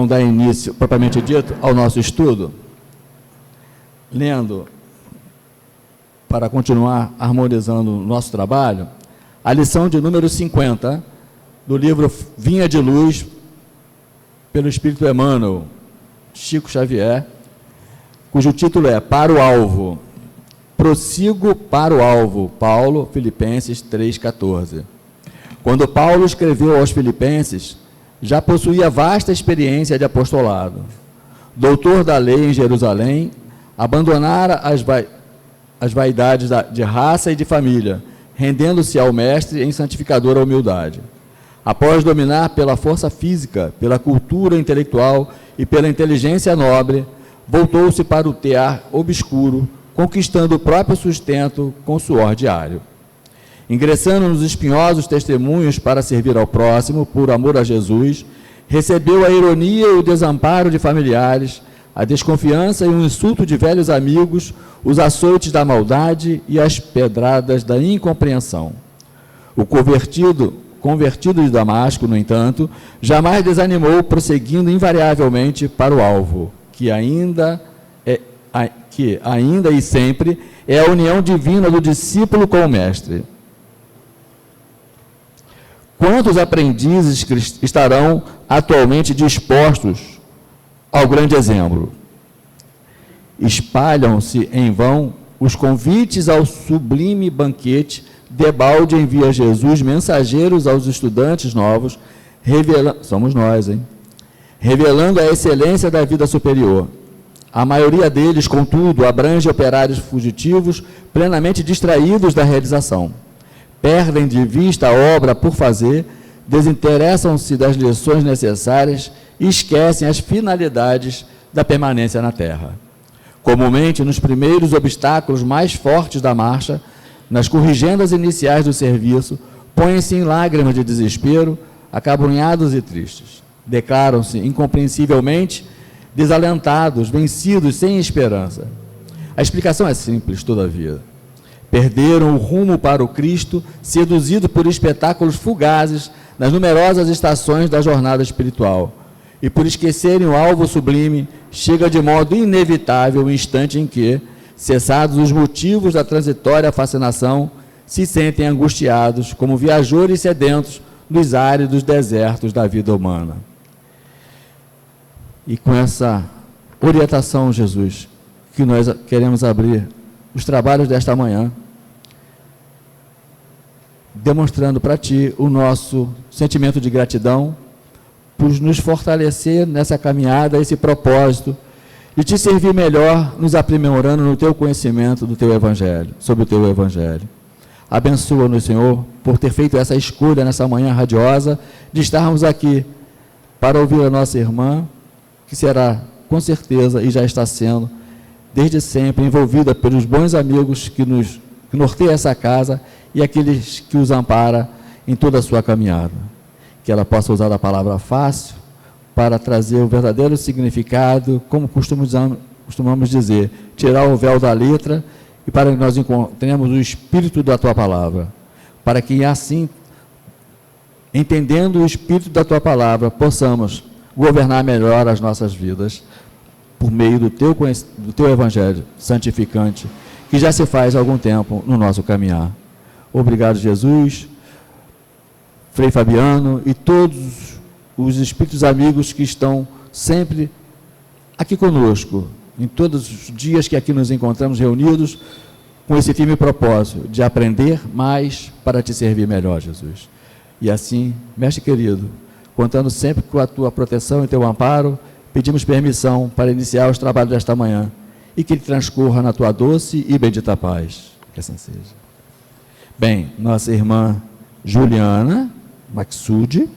Vamos dar início, propriamente dito, ao nosso estudo, lendo, para continuar harmonizando o nosso trabalho, a lição de número 50, do livro Vinha de Luz, pelo Espírito Emmanuel, Chico Xavier, cujo título é Para o Alvo. Prossigo para o alvo. Paulo, Filipenses 3,14. Quando Paulo escreveu aos Filipenses, já possuía vasta experiência de apostolado. Doutor da lei em Jerusalém, abandonara as vaidades de raça e de família, rendendo-se ao mestre em santificadora humildade. Após dominar pela força física, pela cultura intelectual e pela inteligência nobre, voltou-se para o tear obscuro, conquistando o próprio sustento com suor diário. Ingressando nos espinhosos testemunhos para servir ao próximo, por amor a Jesus, recebeu a ironia e o desamparo de familiares, a desconfiança e o insulto de velhos amigos, os açoites da maldade e as pedradas da incompreensão. O convertido de Damasco, no entanto, jamais desanimou, prosseguindo invariavelmente para o alvo, que ainda e sempre é a união divina do discípulo com o mestre. Quantos aprendizes estarão atualmente dispostos ao grande exemplo? Espalham-se em vão os convites ao sublime banquete. Debalde envia Jesus mensageiros aos estudantes novos, somos nós, revelando a excelência da vida superior. A maioria deles, contudo, abrange operários fugitivos, plenamente distraídos da realização. Perdem de vista a obra por fazer, desinteressam-se das lições necessárias e esquecem as finalidades da permanência na Terra. Comumente, nos primeiros obstáculos mais fortes da marcha, nas corrigendas iniciais do serviço, põem-se em lágrimas de desespero, acabrunhados e tristes. Declaram-se incompreensivelmente desalentados, vencidos, sem esperança. A explicação é simples, todavia. Perderam o rumo para o Cristo, seduzidos por espetáculos fugazes nas numerosas estações da jornada espiritual. E por esquecerem o alvo sublime, chega de modo inevitável o instante em que, cessados os motivos da transitória fascinação, se sentem angustiados como viajores sedentos nos áridos desertos da vida humana. E com essa orientação, Jesus, que nós queremos abrir os trabalhos desta manhã, demonstrando para Ti o nosso sentimento de gratidão, por nos fortalecer nessa caminhada, esse propósito, de Te servir melhor, nos aprimorando no Teu conhecimento do Teu Evangelho, sobre o Teu Evangelho. Abençoa-nos, Senhor, por ter feito essa escolha nessa manhã radiosa, de estarmos aqui para ouvir a nossa irmã, que será, com certeza, e já está sendo, desde sempre, envolvida pelos bons amigos que norteiam essa casa e aqueles que os amparam em toda a sua caminhada. Que ela possa usar a palavra fácil para trazer o verdadeiro significado, como costumamos dizer, tirar o véu da letra e para que nós encontremos o espírito da Tua palavra, para que assim, entendendo o espírito da Tua palavra, possamos governar melhor as nossas vidas por meio do Teu Evangelho santificante, que já se faz há algum tempo no nosso caminhar. Obrigado, Jesus, Frei Fabiano e todos os espíritos amigos que estão sempre aqui conosco, em todos os dias que aqui nos encontramos reunidos, com esse firme propósito de aprender mais para Te servir melhor, Jesus. E assim, mestre querido, contando sempre com a Tua proteção e Teu amparo, pedimos permissão para iniciar os trabalhos desta manhã e que ele transcorra na Tua doce e bendita paz. Que assim seja. Bem, nossa irmã Juliana Maxud,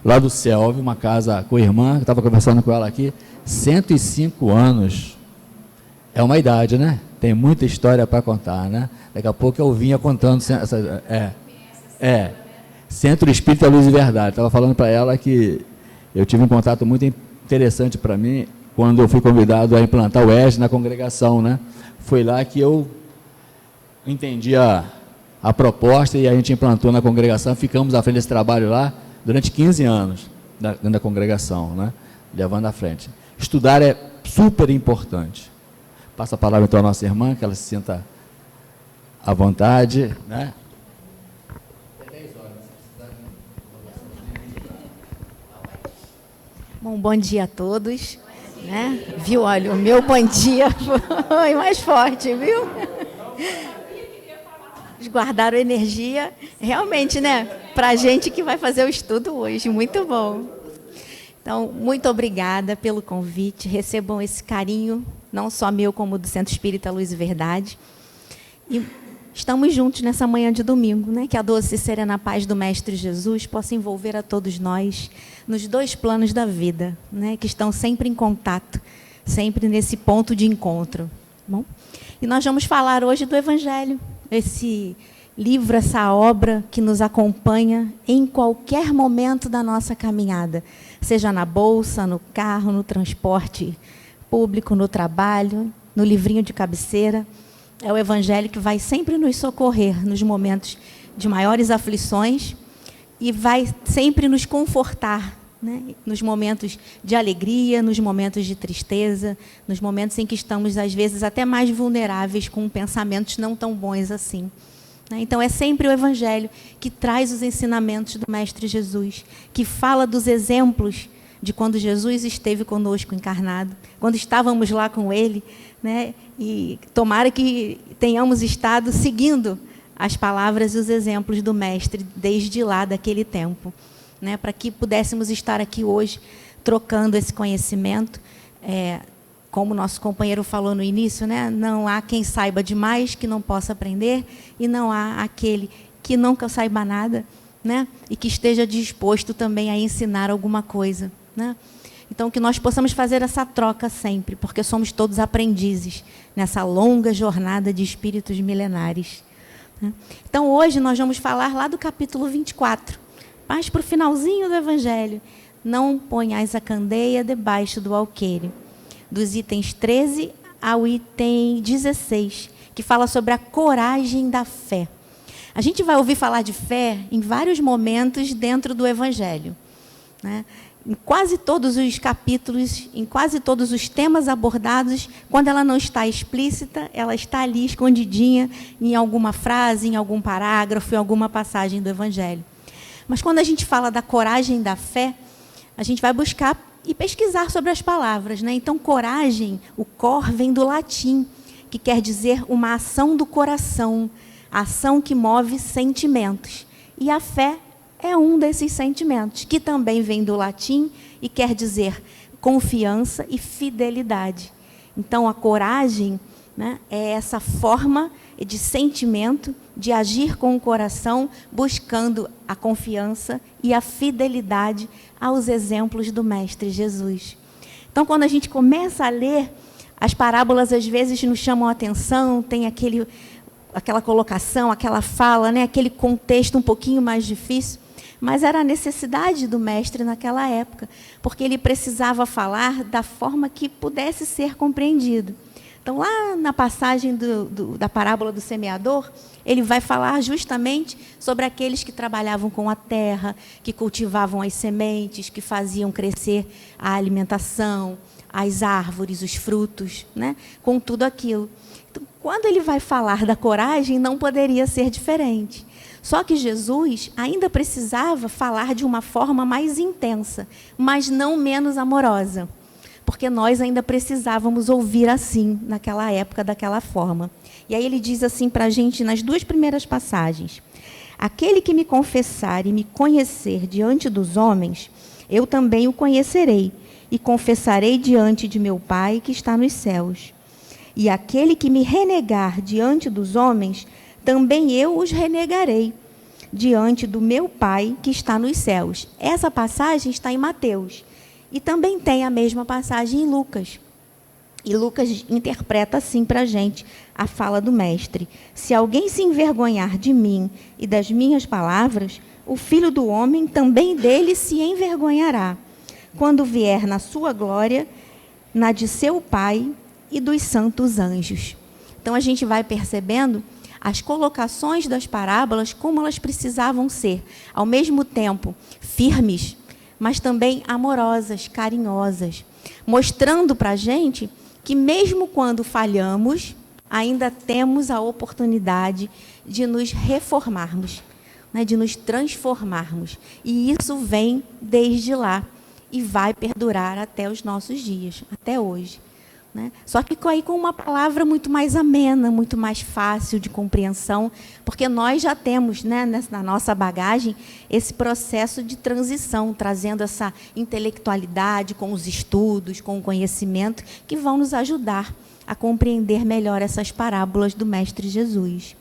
lá do CELV, uma casa com a irmã, estava conversando com ela aqui, 105 anos. É uma idade, né? Tem muita história para contar, né? Daqui a pouco eu vinha contando Centro Espírita Luz e Verdade. Estava falando para ela que eu tive um contato muito interessante para mim quando eu fui convidado a implantar o ESG na congregação, né? Foi lá que eu entendi a proposta e a gente implantou na congregação. Ficamos à frente desse trabalho lá durante 15 anos, dentro da congregação, né? levando à frente. Estudar é super importante. Passa a palavra então à nossa irmã, que ela se sinta à vontade, né? Bom dia a todos. Né? Viu? Olha, o meu bom dia foi mais forte, viu? Eles guardaram energia, realmente, né? Para a gente que vai fazer o estudo hoje. Muito bom. Então, muito obrigada pelo convite. Recebam esse carinho, não só meu, como do Centro Espírita Luz e Verdade. E estamos juntos nessa manhã de domingo, né? Que a doce e serena paz do Mestre Jesus possa envolver a todos nós nos dois planos da vida, né? Que estão sempre em contato, sempre nesse ponto de encontro. Bom? E nós vamos falar hoje do Evangelho, esse livro, essa obra que nos acompanha em qualquer momento da nossa caminhada, seja na bolsa, no carro, no transporte público, no trabalho, no livrinho de cabeceira. É o Evangelho que vai sempre nos socorrer nos momentos de maiores aflições e vai sempre nos confortar, né? Nos momentos de alegria, nos momentos de tristeza, nos momentos em que estamos, às vezes, até mais vulneráveis com pensamentos não tão bons assim. Então, é sempre o Evangelho que traz os ensinamentos do Mestre Jesus, que fala dos exemplos de quando Jesus esteve conosco encarnado, quando estávamos lá com Ele, né? E tomara que tenhamos estado seguindo as palavras e os exemplos do Mestre desde lá, daquele tempo, né? Para que pudéssemos estar aqui hoje trocando esse conhecimento. Como o nosso companheiro falou no início, né? Não há quem saiba demais que não possa aprender, e não há aquele que nunca saiba nada, né? E que esteja disposto também a ensinar alguma coisa, né? Então, que nós possamos fazer essa troca sempre, porque somos todos aprendizes nessa longa jornada de espíritos milenares, né? Então, hoje nós vamos falar lá do capítulo 24, mas para o finalzinho do Evangelho. Não ponhais a candeia debaixo do alqueire, dos itens 13 ao item 16, que fala sobre a coragem da fé. A gente vai ouvir falar de fé em vários momentos dentro do Evangelho, né? Em quase todos os capítulos, em quase todos os temas abordados, quando ela não está explícita, ela está ali escondidinha em alguma frase, em algum parágrafo, em alguma passagem do Evangelho. Mas quando a gente fala da coragem da fé, a gente vai buscar e pesquisar sobre as palavras, né? Então, coragem, o cor vem do latim, que quer dizer uma ação do coração, ação que move sentimentos. E a fé é um desses sentimentos, que também vem do latim e quer dizer confiança e fidelidade. Então, a coragem, né, é essa forma de sentimento, de agir com o coração, buscando a confiança e a fidelidade aos exemplos do Mestre Jesus. Então, quando a gente começa a ler, as parábolas às vezes nos chamam a atenção, tem aquela colocação, aquela fala, né, aquele contexto um pouquinho mais difícil, mas era a necessidade do Mestre naquela época, porque ele precisava falar da forma que pudesse ser compreendido. Então, lá na passagem da parábola do semeador, ele vai falar justamente sobre aqueles que trabalhavam com a terra, que cultivavam as sementes, que faziam crescer a alimentação, as árvores, os frutos, né? Com tudo aquilo. Então, quando ele vai falar da coragem, não poderia ser diferente. Só que Jesus ainda precisava falar de uma forma mais intensa, mas não menos amorosa, porque nós ainda precisávamos ouvir assim, naquela época, daquela forma. E aí ele diz assim para a gente, nas duas primeiras passagens: aquele que me confessar e me conhecer diante dos homens, eu também o conhecerei, e confessarei diante de meu Pai que está nos céus. E aquele que me renegar diante dos homens, também eu os renegarei diante do meu Pai que está nos céus. Essa passagem está em Mateus. E também tem a mesma passagem em Lucas. E Lucas interpreta assim para a gente a fala do Mestre: se alguém se envergonhar de mim e das minhas palavras, o Filho do Homem também dele se envergonhará, quando vier na sua glória, na de seu Pai e dos santos anjos. Então, a gente vai percebendo as colocações das parábolas, como elas precisavam ser, ao mesmo tempo, firmes, mas também amorosas, carinhosas, mostrando para a gente que mesmo quando falhamos, ainda temos a oportunidade de nos reformarmos, né, de nos transformarmos. E isso vem desde lá e vai perdurar até os nossos dias, até hoje. Né? Só que aí com uma palavra muito mais amena, muito mais fácil de compreensão, porque nós já temos, né, na nossa bagagem esse processo de transição, trazendo essa intelectualidade com os estudos, com o conhecimento, que vão nos ajudar a compreender melhor essas parábolas do Mestre Jesus.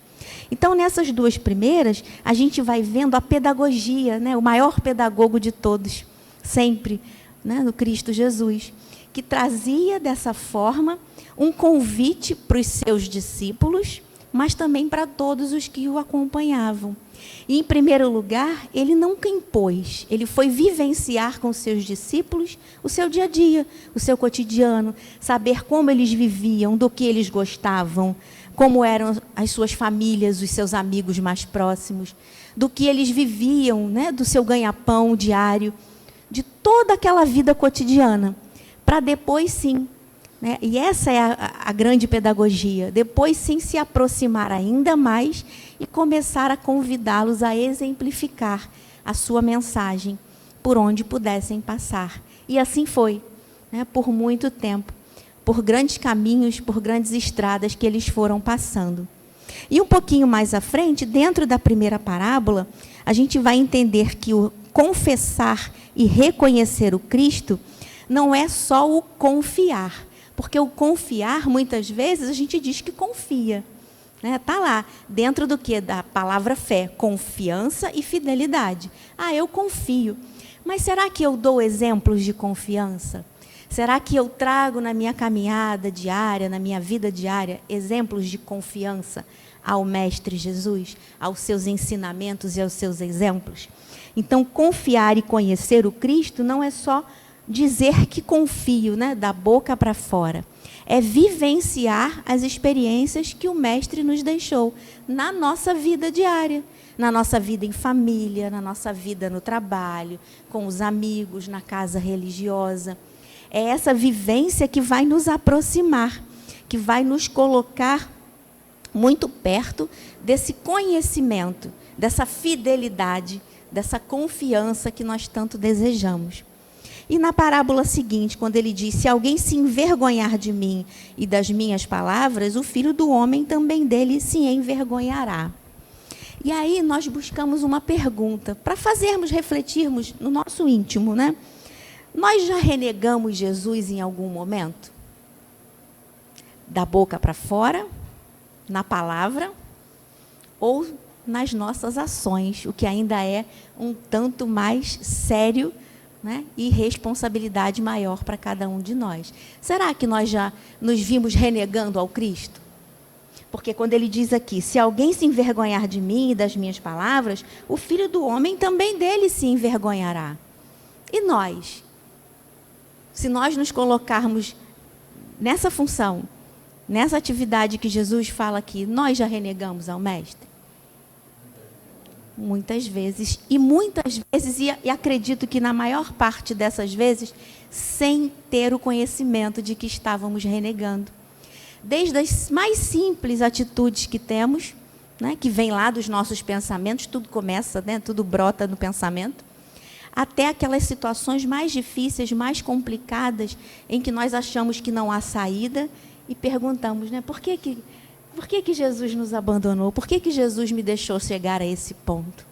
Então, nessas duas primeiras, a gente vai vendo a pedagogia, né, o maior pedagogo de todos, sempre, né, no Cristo Jesus, que trazia dessa forma um convite para os seus discípulos, mas também para todos os que o acompanhavam. E, em primeiro lugar, ele nunca impôs, ele foi vivenciar com seus discípulos o seu dia a dia, o seu cotidiano, saber como eles viviam, do que eles gostavam, como eram as suas famílias, os seus amigos mais próximos, do que eles viviam, né, do seu ganha-pão diário, de toda aquela vida cotidiana, para depois sim, né, e essa é a grande pedagogia, depois sim se aproximar ainda mais e começar a convidá-los a exemplificar a sua mensagem por onde pudessem passar. E assim foi, né, por muito tempo, por grandes caminhos, por grandes estradas que eles foram passando. E um pouquinho mais à frente, dentro da primeira parábola, a gente vai entender que o confessar e reconhecer o Cristo não é só o confiar, porque o confiar, muitas vezes, a gente diz que confia. Está lá, dentro do que? Da palavra fé, confiança e fidelidade. Eu confio. Mas será que eu dou exemplos de confiança? Será que eu trago na minha caminhada diária, na minha vida diária, exemplos de confiança ao Mestre Jesus, aos seus ensinamentos e aos seus exemplos? Então, confiar e conhecer o Cristo não é só dizer que confio, né, da boca para fora. É vivenciar as experiências que o Mestre nos deixou na nossa vida diária, na nossa vida em família, na nossa vida no trabalho, com os amigos, na casa religiosa. É essa vivência que vai nos aproximar, que vai nos colocar muito perto desse conhecimento, dessa fidelidade, dessa confiança que nós tanto desejamos. E na parábola seguinte, quando ele diz, se alguém se envergonhar de mim e das minhas palavras, o Filho do Homem também dele se envergonhará. E aí nós buscamos uma pergunta, para fazermos, refletirmos no nosso íntimo, né? Nós já renegamos Jesus em algum momento? Da boca para fora, na palavra, ou nas nossas ações, o que ainda é um tanto mais sério, né, e responsabilidade maior para cada um de nós. Será que nós já nos vimos renegando ao Cristo? Porque quando ele diz aqui, se alguém se envergonhar de mim e das minhas palavras, o Filho do Homem também dele se envergonhará. E nós? Se nós nos colocarmos nessa função, nessa atividade que Jesus fala aqui, nós já renegamos ao Mestre? Muitas vezes, e acredito que na maior parte dessas vezes, sem ter o conhecimento de que estávamos renegando. Desde as mais simples atitudes que temos, né, que vem lá dos nossos pensamentos, tudo começa, né, tudo brota no pensamento, até aquelas situações mais difíceis, mais complicadas, em que nós achamos que não há saída e perguntamos, né, por que Jesus nos abandonou? Por que Jesus me deixou chegar a esse ponto?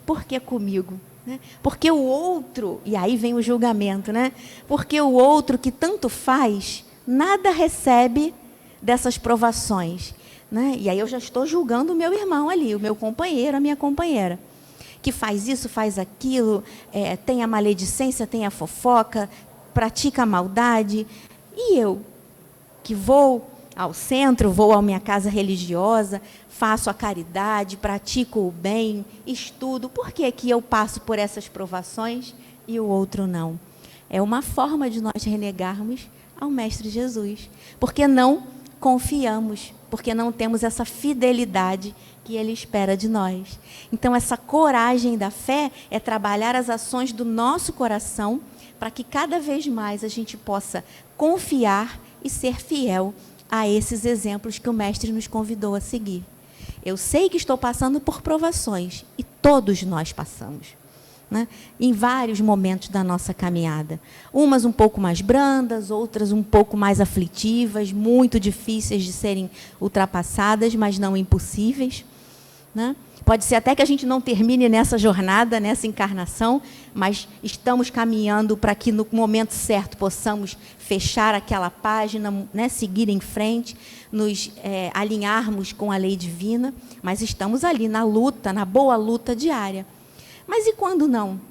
Por que comigo? Né? Porque o outro, e aí vem o julgamento, né? Porque o outro que tanto faz, nada recebe dessas provações. Né? E aí eu já estou julgando o meu irmão ali, o meu companheiro, a minha companheira, que faz isso, faz aquilo, tem a maledicência, tem a fofoca, pratica a maldade. E eu, que vou ao centro, vou à minha casa religiosa, faço a caridade, pratico o bem, estudo. Por que que eu passo por essas provações e o outro não? É uma forma de nós renegarmos ao Mestre Jesus, porque não confiamos, porque não temos essa fidelidade que Ele espera de nós. Então, essa coragem da fé é trabalhar as ações do nosso coração para que cada vez mais a gente possa confiar e ser fiel a esses exemplos que o Mestre nos convidou a seguir. Eu sei que estou passando por provações, e todos nós passamos, né? Em vários momentos da nossa caminhada. Umas um pouco mais brandas, outras um pouco mais aflitivas, muito difíceis de serem ultrapassadas, mas não impossíveis, né? Pode ser até que a gente não termine nessa jornada, nessa encarnação, mas estamos caminhando para que no momento certo possamos fechar aquela página, né, seguir em frente, nos alinharmos com a lei divina, mas estamos ali na luta, na boa luta diária. Mas e quando não?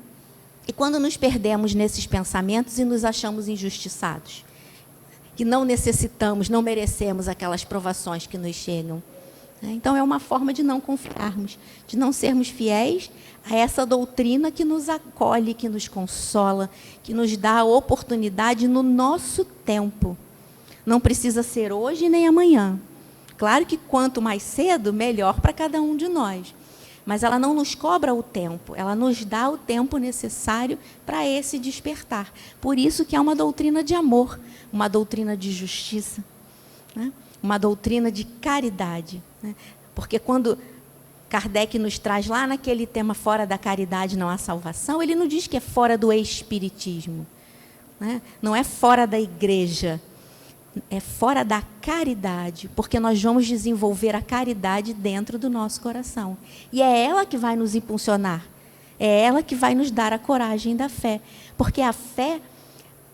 E quando nos perdemos nesses pensamentos e nos achamos injustiçados? Que não necessitamos, não merecemos aquelas provações que nos chegam. Então, é uma forma de não confiarmos, de não sermos fiéis a essa doutrina que nos acolhe, que nos consola, que nos dá a oportunidade no nosso tempo. Não precisa ser hoje nem amanhã. Claro que quanto mais cedo, melhor para cada um de nós. Mas ela não nos cobra o tempo, ela nos dá o tempo necessário para esse despertar. Por isso que é uma doutrina de amor, uma doutrina de justiça, né? Uma doutrina de caridade, né? Porque quando Kardec nos traz lá naquele tema fora da caridade não há salvação, ele não diz que é fora do espiritismo, né? Não é fora da igreja, é fora da caridade, porque nós vamos desenvolver a caridade dentro do nosso coração. E é ela que vai nos impulsionar, é ela que vai nos dar a coragem da fé, porque a fé,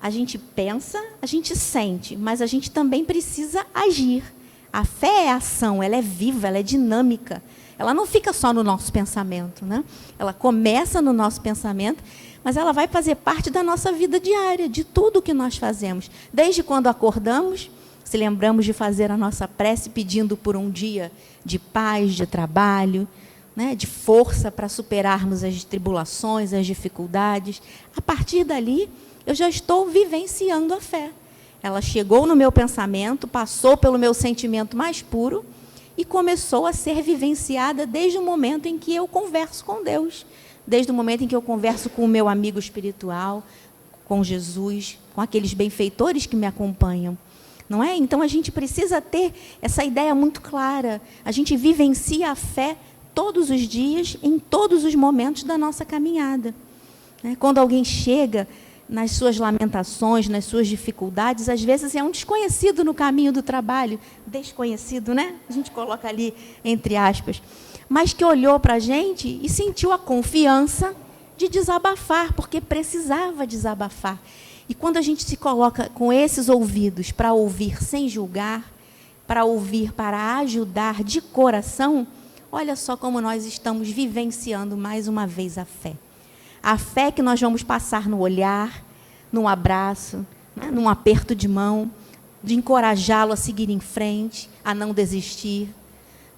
a gente pensa, a gente sente, mas a gente também precisa agir. A fé é ação, ela é viva, ela é dinâmica. Ela não fica só no nosso pensamento, né? Ela começa no nosso pensamento, mas ela vai fazer parte da nossa vida diária, de tudo que nós fazemos. Desde quando acordamos, se lembramos de fazer a nossa prece pedindo por um dia de paz, de trabalho, né, de força para superarmos as tribulações, as dificuldades. A partir dali, eu já estou vivenciando a fé. Ela chegou no meu pensamento, passou pelo meu sentimento mais puro e começou a ser vivenciada desde o momento em que eu converso com Deus, desde o momento em que eu converso com o meu amigo espiritual, com Jesus, com aqueles benfeitores que me acompanham. Não é? Então, a gente precisa ter essa ideia muito clara. A gente vivencia a fé todos os dias, em todos os momentos da nossa caminhada. Quando alguém chega nas suas lamentações, nas suas dificuldades, às vezes é um desconhecido no caminho do trabalho, desconhecido, né? A gente coloca ali entre aspas, mas que olhou para a gente e sentiu a confiança de desabafar, porque precisava desabafar. E quando a gente se coloca com esses ouvidos para ouvir sem julgar, para ouvir, para ajudar de coração, olha só como nós estamos vivenciando mais uma vez a fé. A fé que nós vamos passar no olhar, num abraço, né, num aperto de mão, de encorajá-lo a seguir em frente, a não desistir.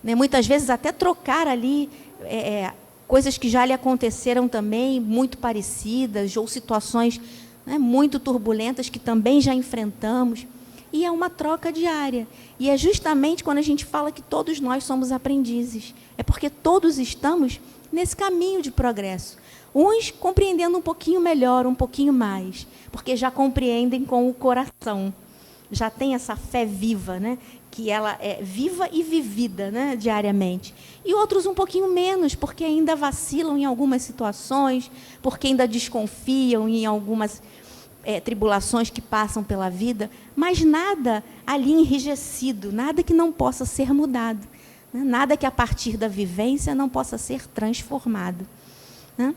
Né, muitas vezes até trocar ali coisas que já lhe aconteceram também, muito parecidas, ou situações, né, muito turbulentas que também já enfrentamos. E é uma troca diária. E é justamente quando a gente fala que todos nós somos aprendizes. É porque todos estamos nesse caminho de progresso. Uns compreendendo um pouquinho melhor, um pouquinho mais, porque já compreendem com o coração. Já tem essa fé viva, né? Que ela é viva e vivida, né? Diariamente. E outros um pouquinho menos, porque ainda vacilam em algumas situações, porque ainda desconfiam em algumas tribulações que passam pela vida, mas nada ali enrijecido, nada que não possa ser mudado, né? Nada que a partir da vivência não possa ser transformado, né?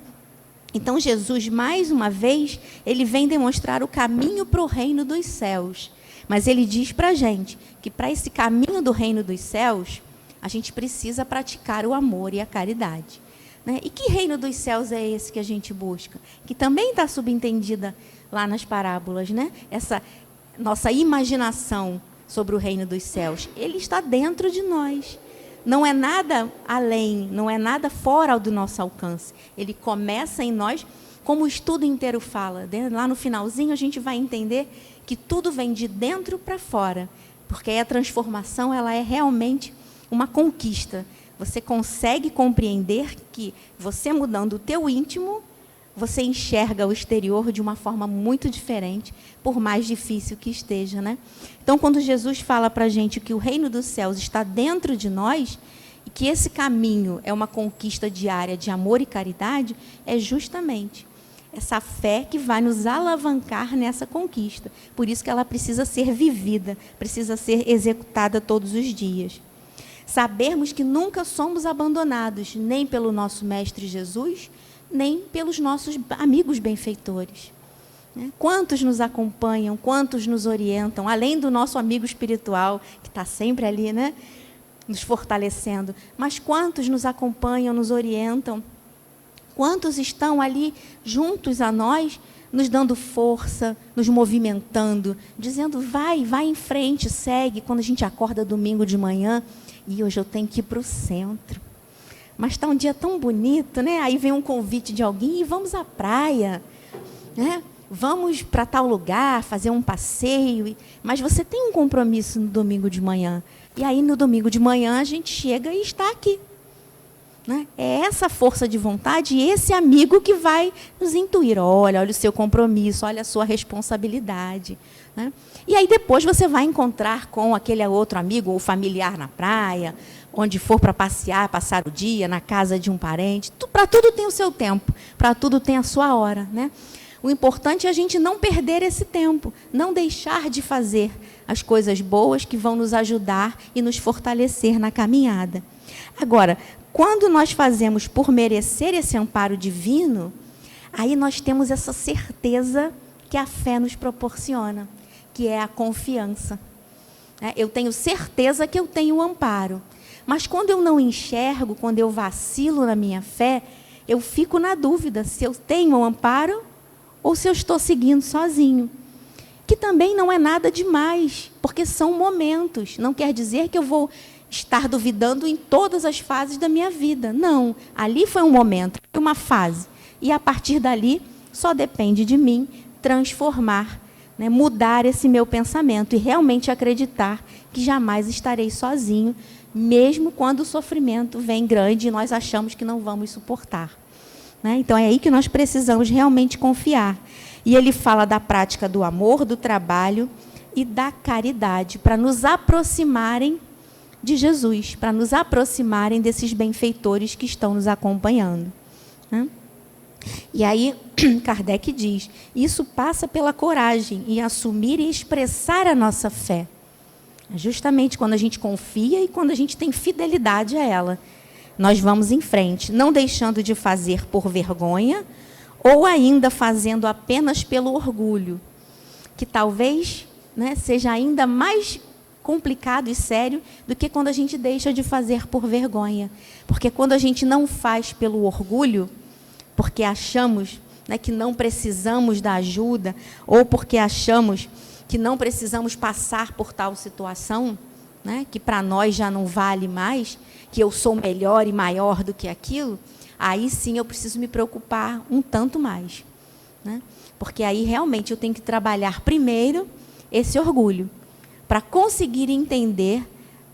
Então, Jesus, mais uma vez, ele vem demonstrar o caminho para o reino dos céus. Mas ele diz para a gente que para esse caminho do reino dos céus, a gente precisa praticar o amor e a caridade. Né? E que reino dos céus é esse que a gente busca? Que também está subentendida lá nas parábolas, né? Essa nossa imaginação sobre o reino dos céus. Ele está dentro de nós. Não é nada além, não é nada fora do nosso alcance. Ele começa em nós, como o estudo inteiro fala. Lá no finalzinho a gente vai entender que tudo vem de dentro para fora. Porque aí a transformação ela é realmente uma conquista. Você consegue compreender que você mudando o teu íntimo, você enxerga o exterior de uma forma muito diferente, por mais difícil que esteja, né? Então, quando Jesus fala para a gente que o reino dos céus está dentro de nós, e que esse caminho é uma conquista diária de amor e caridade, é justamente essa fé que vai nos alavancar nessa conquista. Por isso que ela precisa ser vivida, precisa ser executada todos os dias. Sabermos que nunca somos abandonados, nem pelo nosso Mestre Jesus, nem pelos nossos amigos benfeitores. Quantos nos acompanham, quantos nos orientam, além do nosso amigo espiritual, que está sempre ali, né, nos fortalecendo, mas quantos nos acompanham, nos orientam, quantos estão ali juntos a nós, nos dando força, nos movimentando, dizendo, vai em frente, segue. Quando a gente acorda domingo de manhã, e hoje eu tenho que ir para o centro. Mas está um dia tão bonito, né? Aí vem um convite de alguém, e vamos à praia, né? Vamos para tal lugar, fazer um passeio. Mas você tem um compromisso no domingo de manhã. E aí, no domingo de manhã, a gente chega e está aqui. Né? É essa força de vontade e esse amigo que vai nos intuir. Olha o seu compromisso, olha a sua responsabilidade. Né? E aí, depois, você vai encontrar com aquele outro amigo ou familiar na praia, onde for para passear, passar o dia, na casa de um parente. Para tudo tem o seu tempo, para tudo tem a sua hora. Né? O importante é a gente não perder esse tempo, não deixar de fazer as coisas boas que vão nos ajudar e nos fortalecer na caminhada. Agora, quando nós fazemos por merecer esse amparo divino, aí nós temos essa certeza que a fé nos proporciona, que é a confiança. Eu tenho certeza que eu tenho o amparo, mas quando eu não enxergo, quando eu vacilo na minha fé, eu fico na dúvida se eu tenho o amparo ou se eu estou seguindo sozinho. Que também não é nada demais, porque são momentos. Não quer dizer que eu vou estar duvidando em todas as fases da minha vida. Não, ali foi um momento, uma fase. E a partir dali, só depende de mim transformar, né, mudar esse meu pensamento e realmente acreditar que jamais estarei sozinho, mesmo quando o sofrimento vem grande e nós achamos que não vamos suportar. Né? Então, é aí que nós precisamos realmente confiar. E ele fala da prática do amor, do trabalho e da caridade, para nos aproximarem de Jesus, para nos aproximarem desses benfeitores que estão nos acompanhando. Né? E aí, Kardec diz, isso passa pela coragem em assumir e expressar a nossa fé. Justamente quando a gente confia e quando a gente tem fidelidade a ela. Nós vamos em frente, não deixando de fazer por vergonha, ou ainda fazendo apenas pelo orgulho, que talvez, né, seja ainda mais complicado e sério do que quando a gente deixa de fazer por vergonha. Porque quando a gente não faz pelo orgulho, porque achamos, né, que não precisamos da ajuda, ou porque achamos que não precisamos passar por tal situação, né, que para nós já não vale mais, que eu sou melhor e maior do que aquilo, aí sim eu preciso me preocupar um tanto mais. Né? Porque aí realmente eu tenho que trabalhar primeiro esse orgulho, para conseguir entender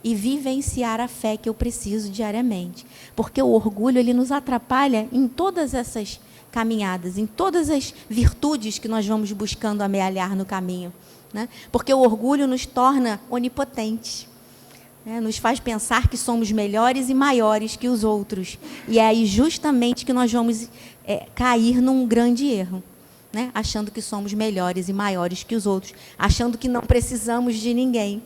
e vivenciar a fé que eu preciso diariamente. Porque o orgulho ele nos atrapalha em todas essas caminhadas, em todas as virtudes que nós vamos buscando amealhar no caminho. Né? Porque o orgulho nos torna onipotentes. Nos faz pensar que somos melhores e maiores que os outros. E é aí justamente que nós vamos cair num grande erro. Né? Achando que somos melhores e maiores que os outros. Achando que não precisamos de ninguém.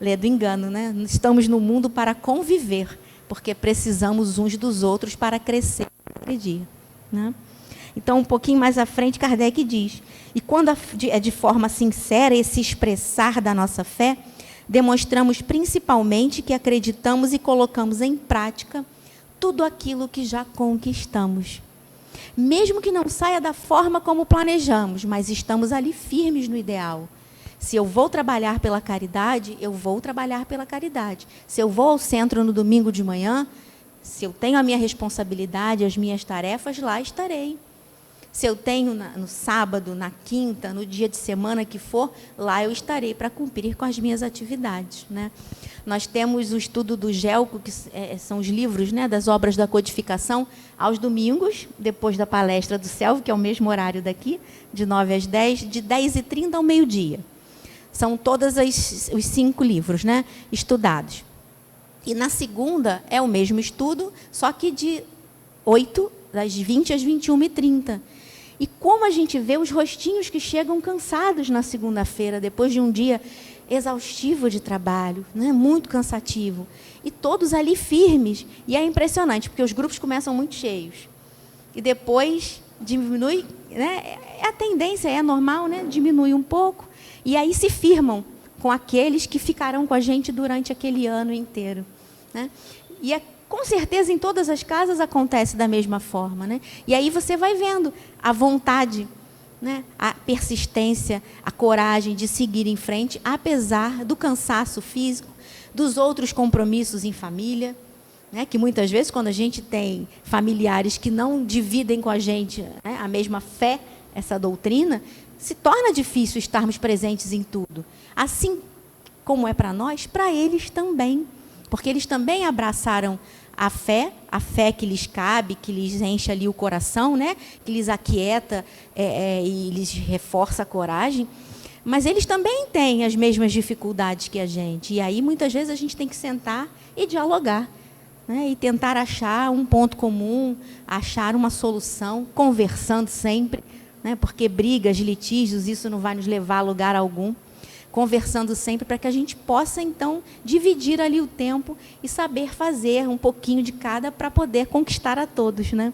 Lê do engano, né? Estamos no mundo para conviver, porque precisamos uns dos outros para crescer cada dia. Né? Então, um pouquinho mais à frente, Kardec diz, e quando é de forma sincera esse expressar da nossa fé, demonstramos principalmente que acreditamos e colocamos em prática tudo aquilo que já conquistamos. Mesmo que não saia da forma como planejamos, mas estamos ali firmes no ideal. Se eu vou trabalhar pela caridade, eu vou trabalhar pela caridade. Se eu vou ao centro no domingo de manhã, se eu tenho a minha responsabilidade, as minhas tarefas, lá estarei. Se eu tenho no sábado, na quinta, no dia de semana que for, lá eu estarei para cumprir com as minhas atividades, né? Nós temos o estudo do Gelco, que são os livros, né, das obras da codificação, aos domingos, depois da palestra do Selvo, que é o mesmo horário daqui, de 9 às 10, de 10h30 ao meio-dia. São todos os 5 livros, né, estudados. E na segunda é o mesmo estudo, só que das 20 às 21h30. E como a gente vê os rostinhos que chegam cansados na segunda-feira, depois de um dia exaustivo de trabalho, né? Muito cansativo. E todos ali firmes. E é impressionante, porque os grupos começam muito cheios. E depois diminui, né? A tendência é normal, né? Diminui um pouco. E aí se firmam com aqueles que ficarão com a gente durante aquele ano inteiro, né? E com certeza em todas as casas acontece da mesma forma, né? E aí você vai vendo a vontade, né, a persistência, a coragem de seguir em frente, apesar do cansaço físico, dos outros compromissos em família, né, que muitas vezes, quando a gente tem familiares que não dividem com a gente, né, a mesma fé, essa doutrina, se torna difícil estarmos presentes em tudo. Assim como é para nós, para eles também, porque eles também abraçaram a fé que lhes cabe, que lhes enche ali o coração, né? Que lhes aquieta e lhes reforça a coragem. Mas eles também têm as mesmas dificuldades que a gente. E aí, muitas vezes, a gente tem que sentar e dialogar, né? E tentar achar um ponto comum, achar uma solução, conversando sempre, né? Porque brigas, litígios, isso não vai nos levar a lugar algum. Conversando sempre para que a gente possa, então, dividir ali o tempo e saber fazer um pouquinho de cada para poder conquistar a todos, né?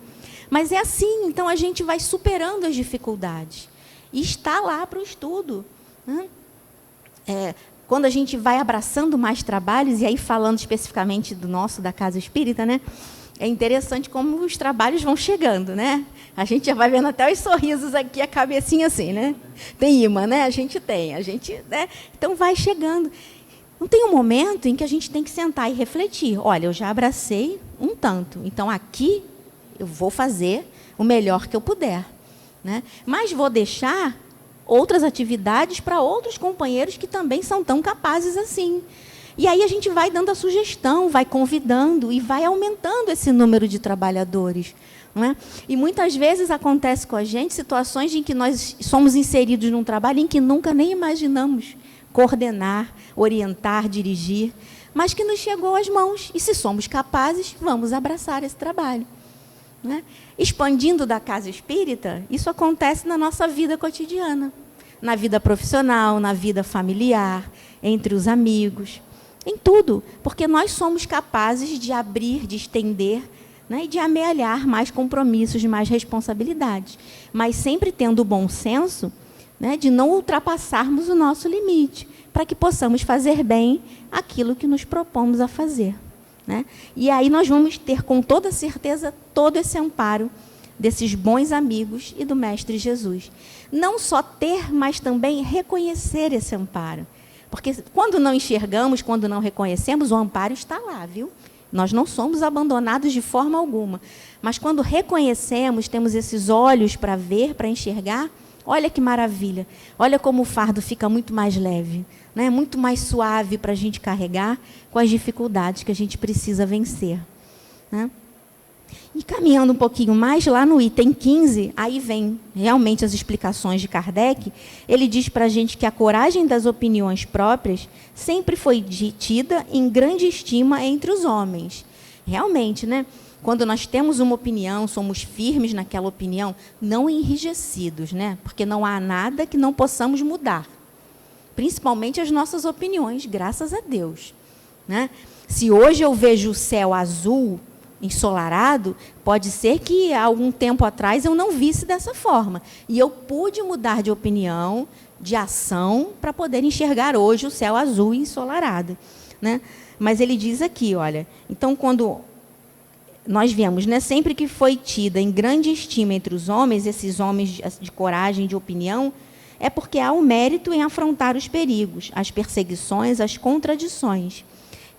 Mas é assim, então, a gente vai superando as dificuldades e está lá para o estudo, né? Quando a gente vai abraçando mais trabalhos, e aí falando especificamente da Casa Espírita, né? É interessante como os trabalhos vão chegando, né? A gente já vai vendo até os sorrisos aqui, a cabecinha assim, né? Tem imã, né? A gente, né? Então vai chegando. Não tem um momento em que a gente tem que sentar e refletir. Olha, eu já abracei um tanto, então aqui eu vou fazer o melhor que eu puder, né? Mas vou deixar outras atividades para outros companheiros que também são tão capazes assim. E aí a gente vai dando a sugestão, vai convidando e vai aumentando esse número de trabalhadores, não é? E muitas vezes acontece com a gente situações em que nós somos inseridos num trabalho em que nunca nem imaginamos coordenar, orientar, dirigir, mas que nos chegou às mãos. E se somos capazes, vamos abraçar esse trabalho, não é? Expandindo da Casa Espírita, isso acontece na nossa vida cotidiana, na vida profissional, na vida familiar, entre os amigos, em tudo, porque nós somos capazes de abrir, de estender, né, e de amealhar mais compromissos, mais responsabilidades, mas sempre tendo o bom senso, né, de não ultrapassarmos o nosso limite, para que possamos fazer bem aquilo que nos propomos a fazer, né? E aí nós vamos ter, com toda certeza, todo esse amparo desses bons amigos e do Mestre Jesus. Não só ter, mas também reconhecer esse amparo. Porque quando não enxergamos, quando não reconhecemos, o amparo está lá, viu? Nós não somos abandonados de forma alguma. Mas quando reconhecemos, temos esses olhos para ver, para enxergar, olha que maravilha. Olha como o fardo fica muito mais leve, né? Muito mais suave para a gente carregar com as dificuldades que a gente precisa vencer, né? E caminhando um pouquinho mais, lá no item 15, aí vem realmente as explicações de Kardec. Ele diz para a gente que a coragem das opiniões próprias sempre foi tida em grande estima entre os homens. Realmente, né? Quando nós temos uma opinião, somos firmes naquela opinião, não enrijecidos, né? Porque não há nada que não possamos mudar. Principalmente as nossas opiniões, graças a Deus, né? Se hoje eu vejo o céu azul, ensolarado, pode ser que há algum tempo atrás eu não visse dessa forma. E eu pude mudar de opinião, de ação, para poder enxergar hoje o céu azul e ensolarado, né? Mas ele diz aqui, olha, então quando nós vemos, né, sempre que foi tida em grande estima entre os homens, esses homens de coragem, de opinião, é porque há o mérito em afrontar os perigos, as perseguições, as contradições.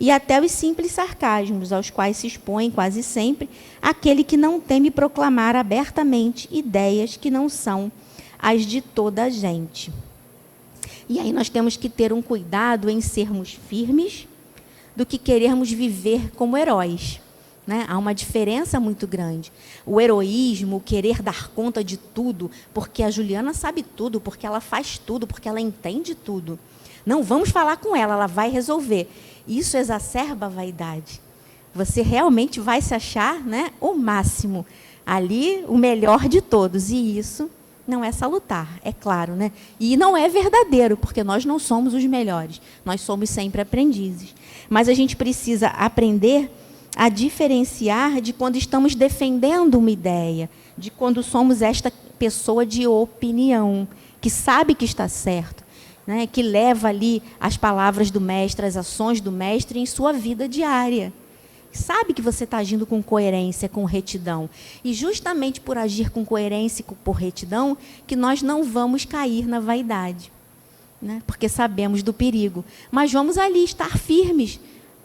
e até os simples sarcasmos, aos quais se expõe quase sempre aquele que não teme proclamar abertamente ideias que não são as de toda a gente. E aí nós temos que ter um cuidado em sermos firmes do que querermos viver como heróis. Né? Há uma diferença muito grande. O heroísmo, o querer dar conta de tudo, porque a Juliana sabe tudo, porque ela faz tudo, porque ela entende tudo. Não, vamos falar com ela, ela vai resolver. Isso exacerba a vaidade. Você realmente vai se achar, né, o máximo. Ali, o melhor de todos. E isso não é salutar, é claro. Né? E não é verdadeiro, porque nós não somos os melhores. Nós somos sempre aprendizes. Mas a gente precisa aprender a diferenciar de quando estamos defendendo uma ideia, de quando somos esta pessoa de opinião, que sabe que está certo, né, que leva ali as palavras do mestre, as ações do mestre em sua vida diária. Sabe que você está agindo com coerência, com retidão. E justamente por agir com coerência e por retidão, que nós não vamos cair na vaidade. Né, porque sabemos do perigo. Mas vamos ali estar firmes,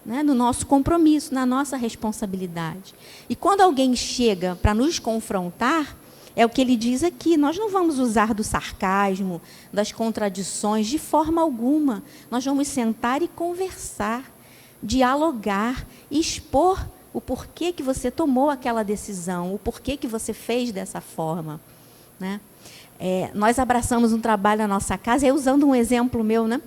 né, no nosso compromisso, na nossa responsabilidade. E quando alguém chega para nos confrontar, é o que ele diz aqui, nós não vamos usar do sarcasmo, das contradições, de forma alguma. Nós vamos sentar e conversar, dialogar, expor o porquê que você tomou aquela decisão, o porquê que você fez dessa forma. Né? Nós abraçamos um trabalho na nossa casa, usando um exemplo meu, né?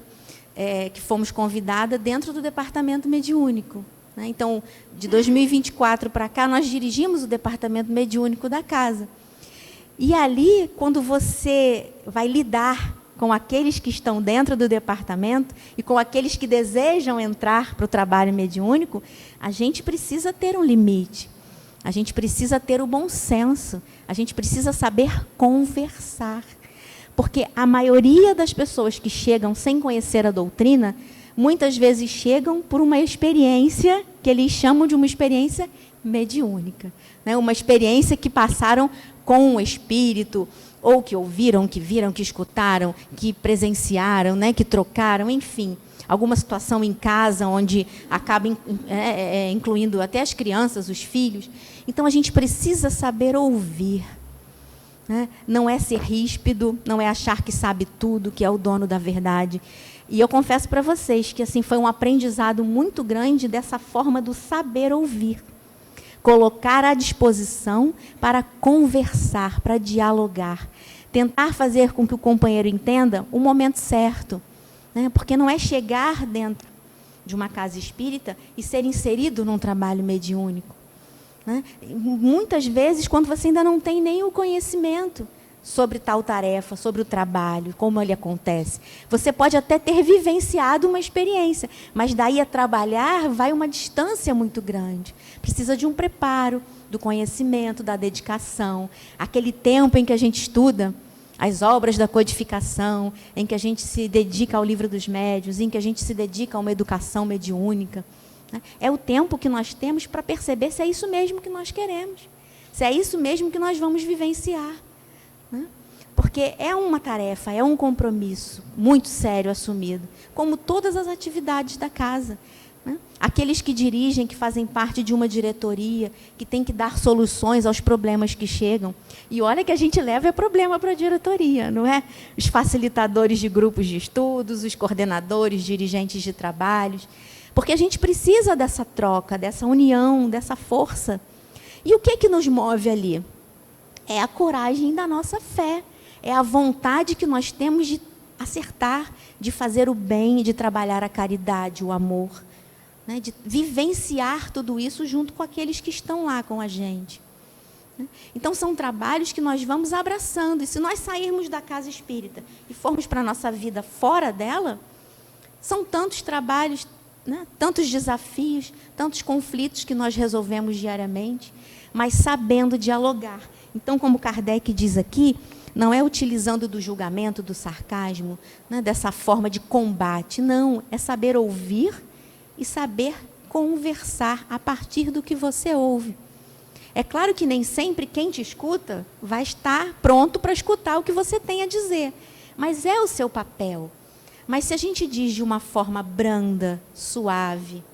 Que fomos convidadas dentro do departamento mediúnico. Né? Então, de 2024 para cá, nós dirigimos o departamento mediúnico da casa. E ali, quando você vai lidar com aqueles que estão dentro do departamento e com aqueles que desejam entrar para o trabalho mediúnico, a gente precisa ter um limite, a gente precisa ter o bom senso, a gente precisa saber conversar. Porque a maioria das pessoas que chegam sem conhecer a doutrina, muitas vezes chegam por uma experiência que eles chamam de uma experiência mediúnica. Né? Uma experiência que passaram com o espírito, ou que ouviram, que viram, que escutaram, que presenciaram, né? Que trocaram, enfim. Alguma situação em casa onde acaba incluindo até as crianças, os filhos. Então, a gente precisa saber ouvir. Né? Não é ser ríspido, não é achar que sabe tudo, que é o dono da verdade. E eu confesso para vocês que assim, foi um aprendizado muito grande dessa forma do saber ouvir. Colocar à disposição para conversar, para dialogar. Tentar fazer com que o companheiro entenda o momento certo. Né? Porque não é chegar dentro de uma casa espírita e ser inserido num trabalho mediúnico. Né? Muitas vezes, quando você ainda não tem nem o conhecimento sobre tal tarefa, sobre o trabalho, como ele acontece. Você pode até ter vivenciado uma experiência, mas daí a trabalhar vai uma distância muito grande. Precisa de um preparo, do conhecimento, da dedicação. Aquele tempo em que a gente estuda as obras da codificação, em que a gente se dedica ao livro dos médiuns, em que a gente se dedica a uma educação mediúnica. É o tempo que nós temos para perceber se é isso mesmo que nós queremos, se é isso mesmo que nós vamos vivenciar. Porque é uma tarefa, é um compromisso muito sério assumido, como todas as atividades da casa. Aqueles que dirigem, que fazem parte de uma diretoria, que tem que dar soluções aos problemas que chegam. E olha que a gente leva problema para a diretoria, não é? Os facilitadores de grupos de estudos, os coordenadores, dirigentes de trabalhos. Porque a gente precisa dessa troca, dessa união, dessa força. E o que nos move ali? É a coragem da nossa fé. É a vontade que nós temos de acertar, de fazer o bem, de trabalhar a caridade, o amor. Né? De vivenciar tudo isso junto com aqueles que estão lá com a gente. Então, são trabalhos que nós vamos abraçando. E se nós sairmos da casa espírita e formos para a nossa vida fora dela, são tantos trabalhos, né? Tantos desafios, tantos conflitos que nós resolvemos diariamente, mas sabendo dialogar. Então, como Kardec diz aqui, não é utilizando do julgamento, do sarcasmo, né, dessa forma de combate. Não, é saber ouvir e saber conversar a partir do que você ouve. É claro que nem sempre quem te escuta vai estar pronto para escutar o que você tem a dizer, mas é o seu papel. Mas se a gente diz de uma forma branda, suave,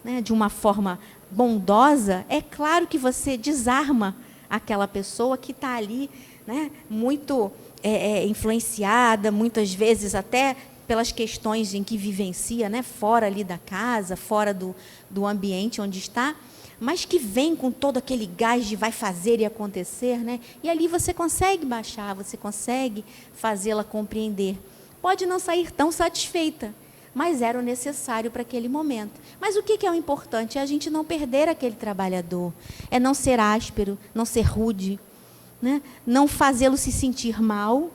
né, de uma forma bondosa, é claro que você desarma aquela pessoa que está ali, né, muito influenciada, muitas vezes até pelas questões em que vivencia, né, fora ali da casa, fora do ambiente onde está, mas que vem com todo aquele gás de vai fazer e acontecer, né? E ali você consegue baixar, você consegue fazê-la compreender. Pode não sair tão satisfeita, mas era o necessário para aquele momento. Mas o que é o importante? É a gente não perder aquele trabalhador, é não ser áspero, não ser rude, né? Não fazê-lo se sentir mal,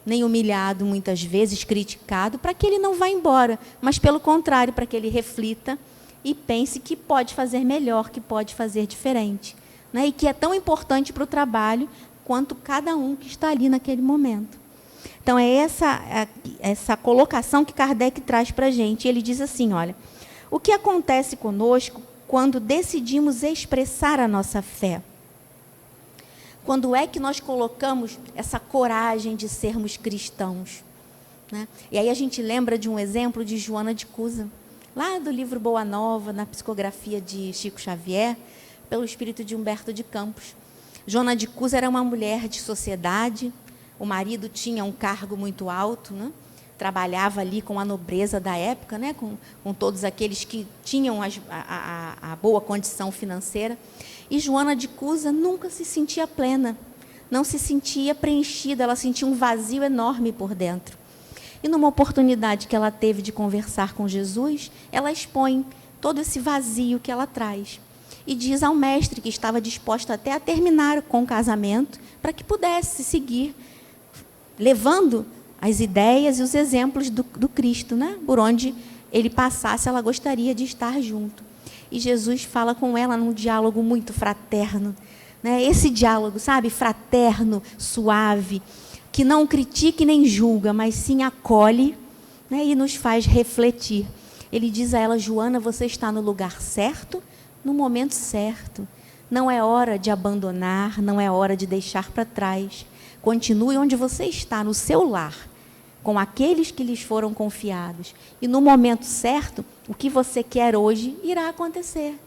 nem humilhado muitas vezes, criticado, para que ele não vá embora, mas pelo contrário, para que ele reflita e pense que pode fazer melhor, que pode fazer diferente, né? E que é tão importante para o trabalho quanto cada um que está ali naquele momento. Então, é essa colocação que Kardec traz para a gente. Ele diz assim, olha, o que acontece conosco quando decidimos expressar a nossa fé? Quando é que nós colocamos essa coragem de sermos cristãos, né? E aí a gente lembra de um exemplo de Joana de Cusa, lá do livro Boa Nova, na psicografia de Chico Xavier, pelo espírito de Humberto de Campos. Joana de Cusa era uma mulher de sociedade, o marido tinha um cargo muito alto, né? Trabalhava ali com a nobreza da época, né? com todos aqueles que tinham a boa condição financeira. E Joana de Cusa nunca se sentia plena, não se sentia preenchida, ela sentia um vazio enorme por dentro. E numa oportunidade que ela teve de conversar com Jesus, ela expõe todo esse vazio que ela traz. E diz ao mestre que estava disposta até a terminar com o casamento, para que pudesse seguir levando as ideias e os exemplos do Cristo, né? Por onde ele passasse, ela gostaria de estar junto. E Jesus fala com ela num diálogo muito fraterno, né? Esse diálogo, sabe, fraterno, suave, que não critica e nem julga, mas sim acolhe, né, e nos faz refletir. Ele diz a ela, Joana, você está no lugar certo, no momento certo. Não é hora de abandonar, não é hora de deixar para trás. Continue onde você está, no seu lar, com aqueles que lhes foram confiados. E no momento certo, o que você quer hoje irá acontecer.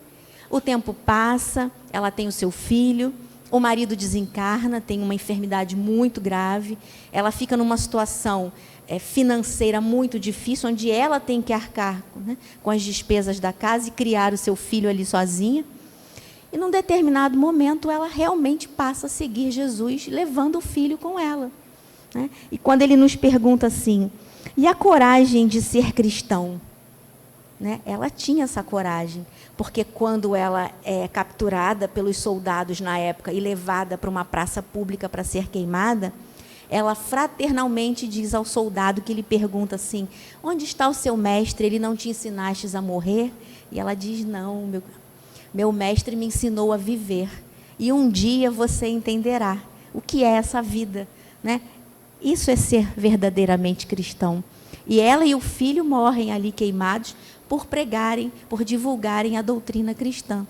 O tempo passa, ela tem o seu filho, o marido desencarna, tem uma enfermidade muito grave, ela fica numa situação financeira muito difícil, onde ela tem que arcar, né, com as despesas da casa e criar o seu filho ali sozinha. E num determinado momento, ela realmente passa a seguir Jesus, levando o filho com ela, né? E quando ele nos pergunta assim, e a coragem de ser cristão? Né? Ela tinha essa coragem, porque quando ela é capturada pelos soldados na época e levada para uma praça pública para ser queimada, ela fraternalmente diz ao soldado que lhe pergunta assim, onde está o seu mestre? Ele não te ensinastes a morrer? E ela diz, não, meu mestre me ensinou a viver, e um dia você entenderá o que é essa vida, né? Isso é ser verdadeiramente cristão. E ela e o filho morrem ali queimados por pregarem, por divulgarem a doutrina cristã.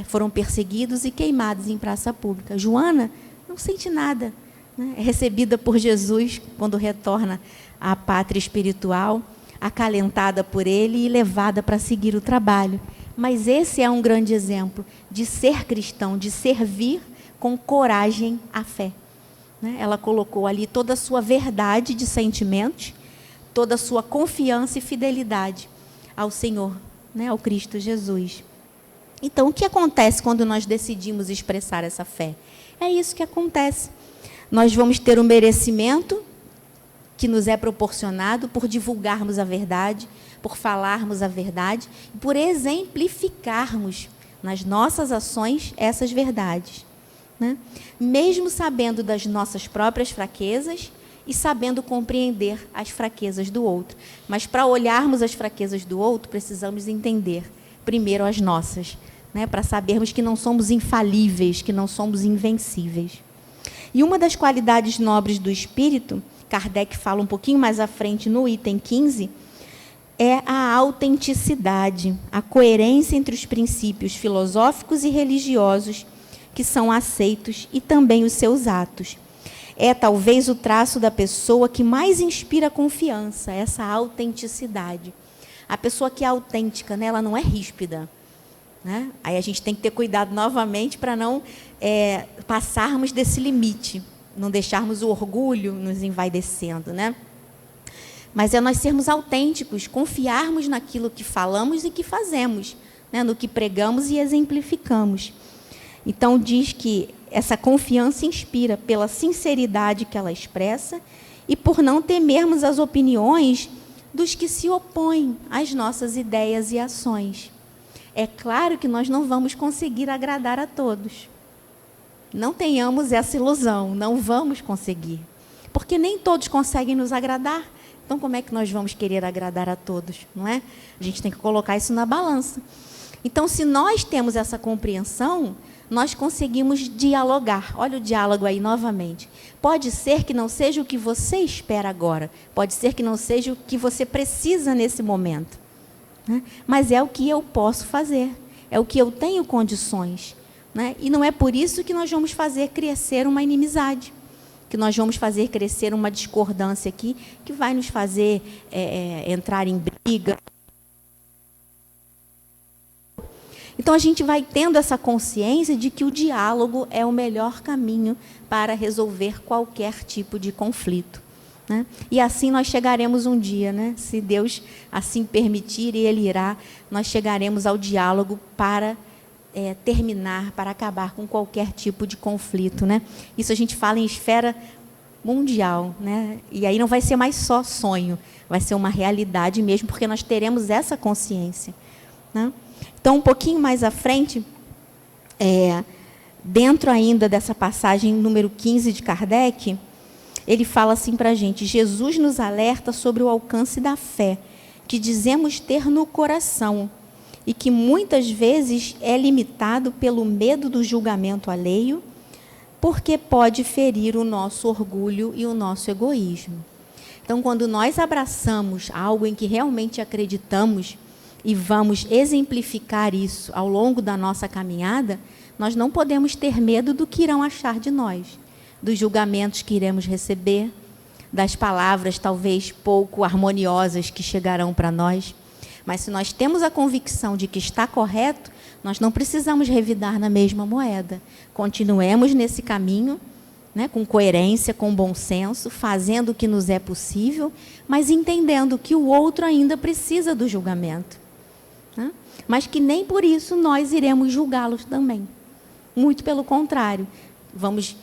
Foram perseguidos e queimados em praça pública. Joana não sente nada, né? É recebida por Jesus quando retorna à pátria espiritual, acalentada por ele e levada para seguir o trabalho. Mas esse é um grande exemplo de ser cristão, de servir com coragem à fé, né? Ela colocou ali toda a sua verdade de sentimentos, toda a sua confiança e fidelidade ao Senhor, né, ao Cristo Jesus. Então, o que acontece quando nós decidimos expressar essa fé? É isso que acontece. Nós vamos ter um merecimento que nos é proporcionado por divulgarmos a verdade, por falarmos a verdade, e por exemplificarmos nas nossas ações essas verdades, né? Mesmo sabendo das nossas próprias fraquezas, e sabendo compreender as fraquezas do outro. Mas para olharmos as fraquezas do outro, precisamos entender primeiro as nossas, né? Para sabermos que não somos infalíveis, que não somos invencíveis. E uma das qualidades nobres do espírito, Kardec fala um pouquinho mais à frente no item 15, é a autenticidade, a coerência entre os princípios filosóficos e religiosos que são aceitos e também os seus atos. É talvez o traço da pessoa que mais inspira confiança, essa autenticidade. A pessoa que é autêntica, né, ela não é ríspida, né? Aí a gente tem que ter cuidado novamente para não passarmos desse limite, não deixarmos o orgulho nos envaidecendo, né? Mas é nós sermos autênticos, confiarmos naquilo que falamos e que fazemos, né? No que pregamos e exemplificamos. Então, diz que essa confiança inspira pela sinceridade que ela expressa e por não temermos as opiniões dos que se opõem às nossas ideias e ações. É claro que nós não vamos conseguir agradar a todos. Não tenhamos essa ilusão, não vamos conseguir. Porque nem todos conseguem nos agradar. Então, como é que nós vamos querer agradar a todos, não é? A gente tem que colocar isso na balança. Então, se nós temos essa compreensão, nós conseguimos dialogar. Olha o diálogo aí novamente. Pode ser que não seja o que você espera agora. Pode ser que não seja o que você precisa nesse momento. Né? Mas é o que eu posso fazer. É o que eu tenho condições. Né? E não é por isso que nós vamos fazer crescer uma inimizade. Que nós vamos fazer crescer uma discordância aqui, que vai nos fazer entrar em briga. Então, a gente vai tendo essa consciência de que o diálogo é o melhor caminho para resolver qualquer tipo de conflito. Né? E assim nós chegaremos um dia, né? Se Deus assim permitir, e Ele irá, nós chegaremos ao diálogo para terminar, para acabar com qualquer tipo de conflito. Né? Isso a gente fala em esfera mundial. Né? E aí não vai ser mais só sonho, vai ser uma realidade mesmo, porque nós teremos essa consciência. Né? Então, um pouquinho mais à frente, dentro ainda dessa passagem número 15 de Kardec, ele fala assim para a gente: Jesus nos alerta sobre o alcance da fé que dizemos ter no coração e que muitas vezes é limitado pelo medo do julgamento alheio, porque pode ferir o nosso orgulho e o nosso egoísmo. Então, quando nós abraçamos algo em que realmente acreditamos e vamos exemplificar isso ao longo da nossa caminhada, nós não podemos ter medo do que irão achar de nós, dos julgamentos que iremos receber, das palavras talvez pouco harmoniosas que chegarão para nós. Mas se nós temos a convicção de que está correto, nós não precisamos revidar na mesma moeda. Continuemos nesse caminho, né, com coerência, com bom senso, fazendo o que nos é possível, mas entendendo que o outro ainda precisa do julgamento. Né? Mas que nem por isso nós iremos julgá-los também. Muito pelo contrário. Vamos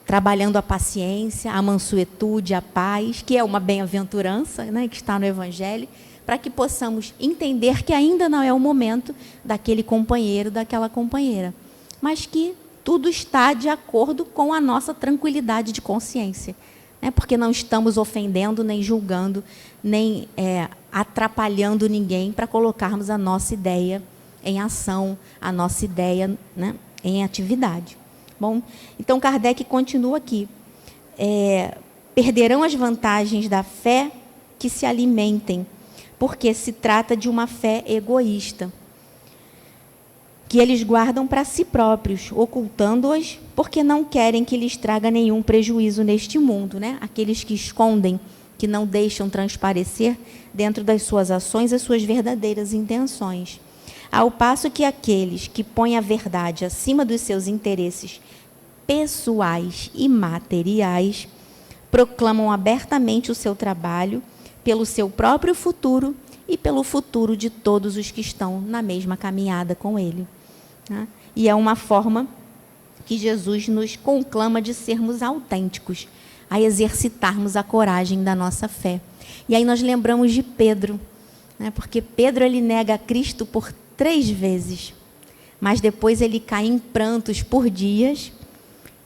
trabalhando a paciência, a mansuetude, a paz, que é uma bem-aventurança, né, que está no Evangelho, para que possamos entender que ainda não é o momento daquele companheiro, daquela companheira, mas que tudo está de acordo com a nossa tranquilidade de consciência, né? Porque não estamos ofendendo, nem julgando, nem atrapalhando ninguém para colocarmos a nossa ideia em ação, a nossa ideia, né, em atividade. Bom, então Kardec continua aqui. Perderão as vantagens da fé que se alimentem, porque se trata de uma fé egoísta, que eles guardam para si próprios, ocultando-as, porque não querem que lhes traga nenhum prejuízo neste mundo. Né? Aqueles que escondem, que não deixam transparecer dentro das suas ações as suas verdadeiras intenções. Ao passo que aqueles que põem a verdade acima dos seus interesses pessoais e materiais, proclamam abertamente o seu trabalho pelo seu próprio futuro e pelo futuro de todos os que estão na mesma caminhada com ele. Né? E é uma forma que Jesus nos conclama de sermos autênticos, a exercitarmos a coragem da nossa fé. E aí nós lembramos de Pedro, né? Porque Pedro ele nega a Cristo por 3 vezes, mas depois ele cai em prantos por dias,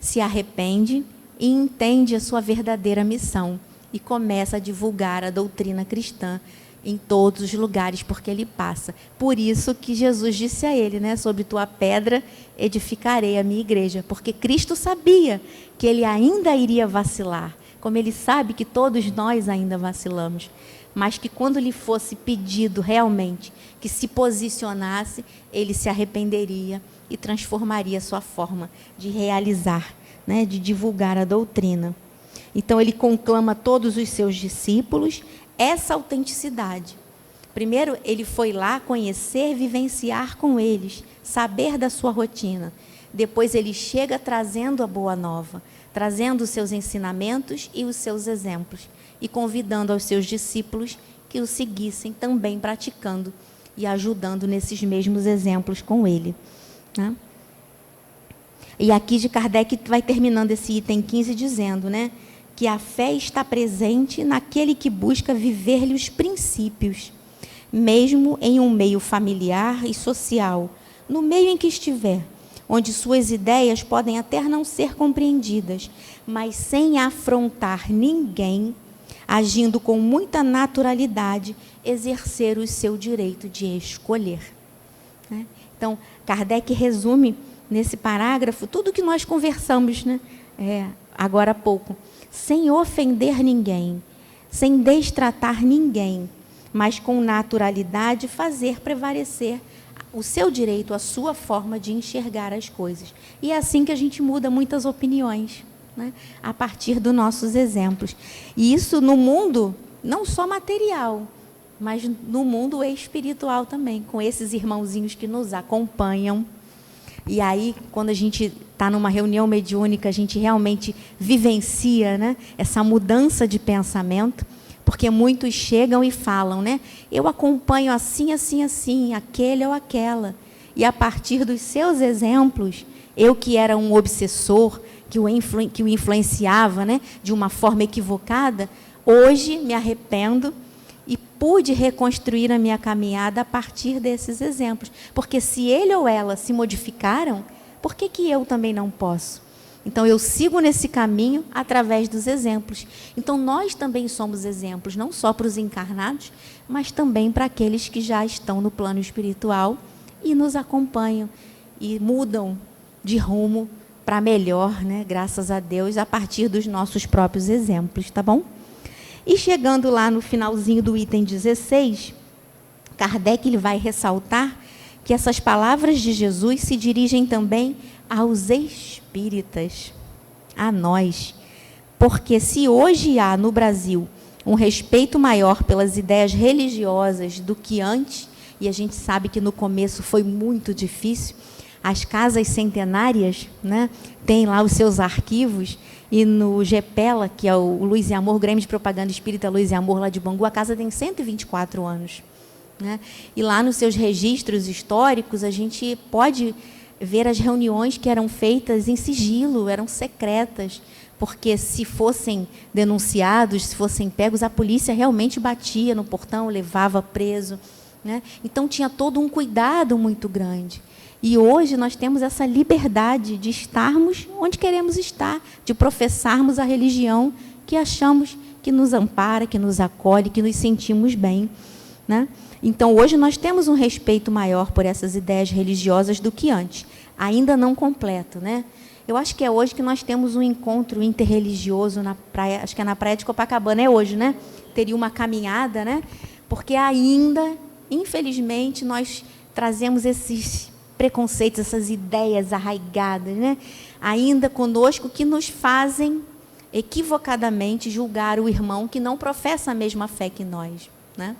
se arrepende e entende a sua verdadeira missão e começa a divulgar a doutrina cristã em todos os lugares porque ele passa. Por isso que Jesus disse a ele, né, sobre tua pedra edificarei a minha igreja, porque Cristo sabia que ele ainda iria vacilar, como ele sabe que todos nós ainda vacilamos, mas que quando lhe fosse pedido realmente que se posicionasse, ele se arrependeria e transformaria a sua forma de realizar, né, de divulgar a doutrina. Então, ele conclama a todos os seus discípulos essa autenticidade, Primeiro, ele foi lá conhecer, vivenciar com eles, saber da sua rotina. Depois, ele chega trazendo a boa nova, trazendo os seus ensinamentos e os seus exemplos, e convidando aos seus discípulos que o seguissem também praticando e ajudando nesses mesmos exemplos com ele, né? E aqui de Kardec vai terminando esse item 15 dizendo, né, que a fé está presente naquele que busca viver-lhe os princípios, mesmo em um meio familiar e social, no meio em que estiver, onde suas ideias podem até não ser compreendidas, mas sem afrontar ninguém, agindo com muita naturalidade, exercer o seu direito de escolher, né? Então, Kardec resume nesse parágrafo tudo que nós conversamos, né, agora há pouco, sem ofender ninguém, sem destratar ninguém, mas com naturalidade fazer prevalecer o seu direito, a sua forma de enxergar as coisas. E é assim que a gente muda muitas opiniões, né, a partir dos nossos exemplos. E isso no mundo, não só material, mas no mundo espiritual também, com esses irmãozinhos que nos acompanham. E aí, quando a gente está numa reunião mediúnica, a gente realmente vivencia, né, essa mudança de pensamento, porque muitos chegam e falam, né, eu acompanho assim, assim, assim, aquele ou aquela. E a partir dos seus exemplos, eu que era um obsessor, que o influenciava, né, de uma forma equivocada, hoje me arrependo e pude reconstruir a minha caminhada a partir desses exemplos. Porque se ele ou ela se modificaram, por que eu também não posso? Então, eu sigo nesse caminho através dos exemplos. Então, nós também somos exemplos, não só para os encarnados, mas também para aqueles que já estão no plano espiritual e nos acompanham e mudam de rumo para melhor, né? Graças a Deus, a partir dos nossos próprios exemplos, tá bom? E chegando lá no finalzinho do item 16, Kardec ele vai ressaltar que essas palavras de Jesus se dirigem também aos espíritas, a nós. Porque se hoje há no Brasil um respeito maior pelas ideias religiosas do que antes, e a gente sabe que no começo foi muito difícil, as casas centenárias, né, têm lá os seus arquivos, e no GEPELA, que é o Luz e Amor, o Grêmio de Propaganda Espírita Luz e Amor, lá de Bangu, a casa tem 124 anos. Né? E lá nos seus registros históricos, a gente pode ver as reuniões que eram feitas em sigilo, eram secretas, porque se fossem denunciados, se fossem pegos, a polícia realmente batia no portão, levava preso, né? Então, tinha todo um cuidado muito grande. E hoje nós temos essa liberdade de estarmos onde queremos estar, de professarmos a religião que achamos que nos ampara, que nos acolhe, que nos sentimos bem, né? Então, hoje nós temos um respeito maior por essas ideias religiosas do que antes. Ainda não completo, né? Eu acho que é hoje que nós temos um encontro interreligioso na praia, acho que é na praia de Copacabana, é hoje, né? Teria uma caminhada, né? Porque ainda, infelizmente, nós trazemos esses preconceitos, essas ideias arraigadas, né, ainda conosco, que nos fazem equivocadamente julgar o irmão que não professa a mesma fé que nós, né?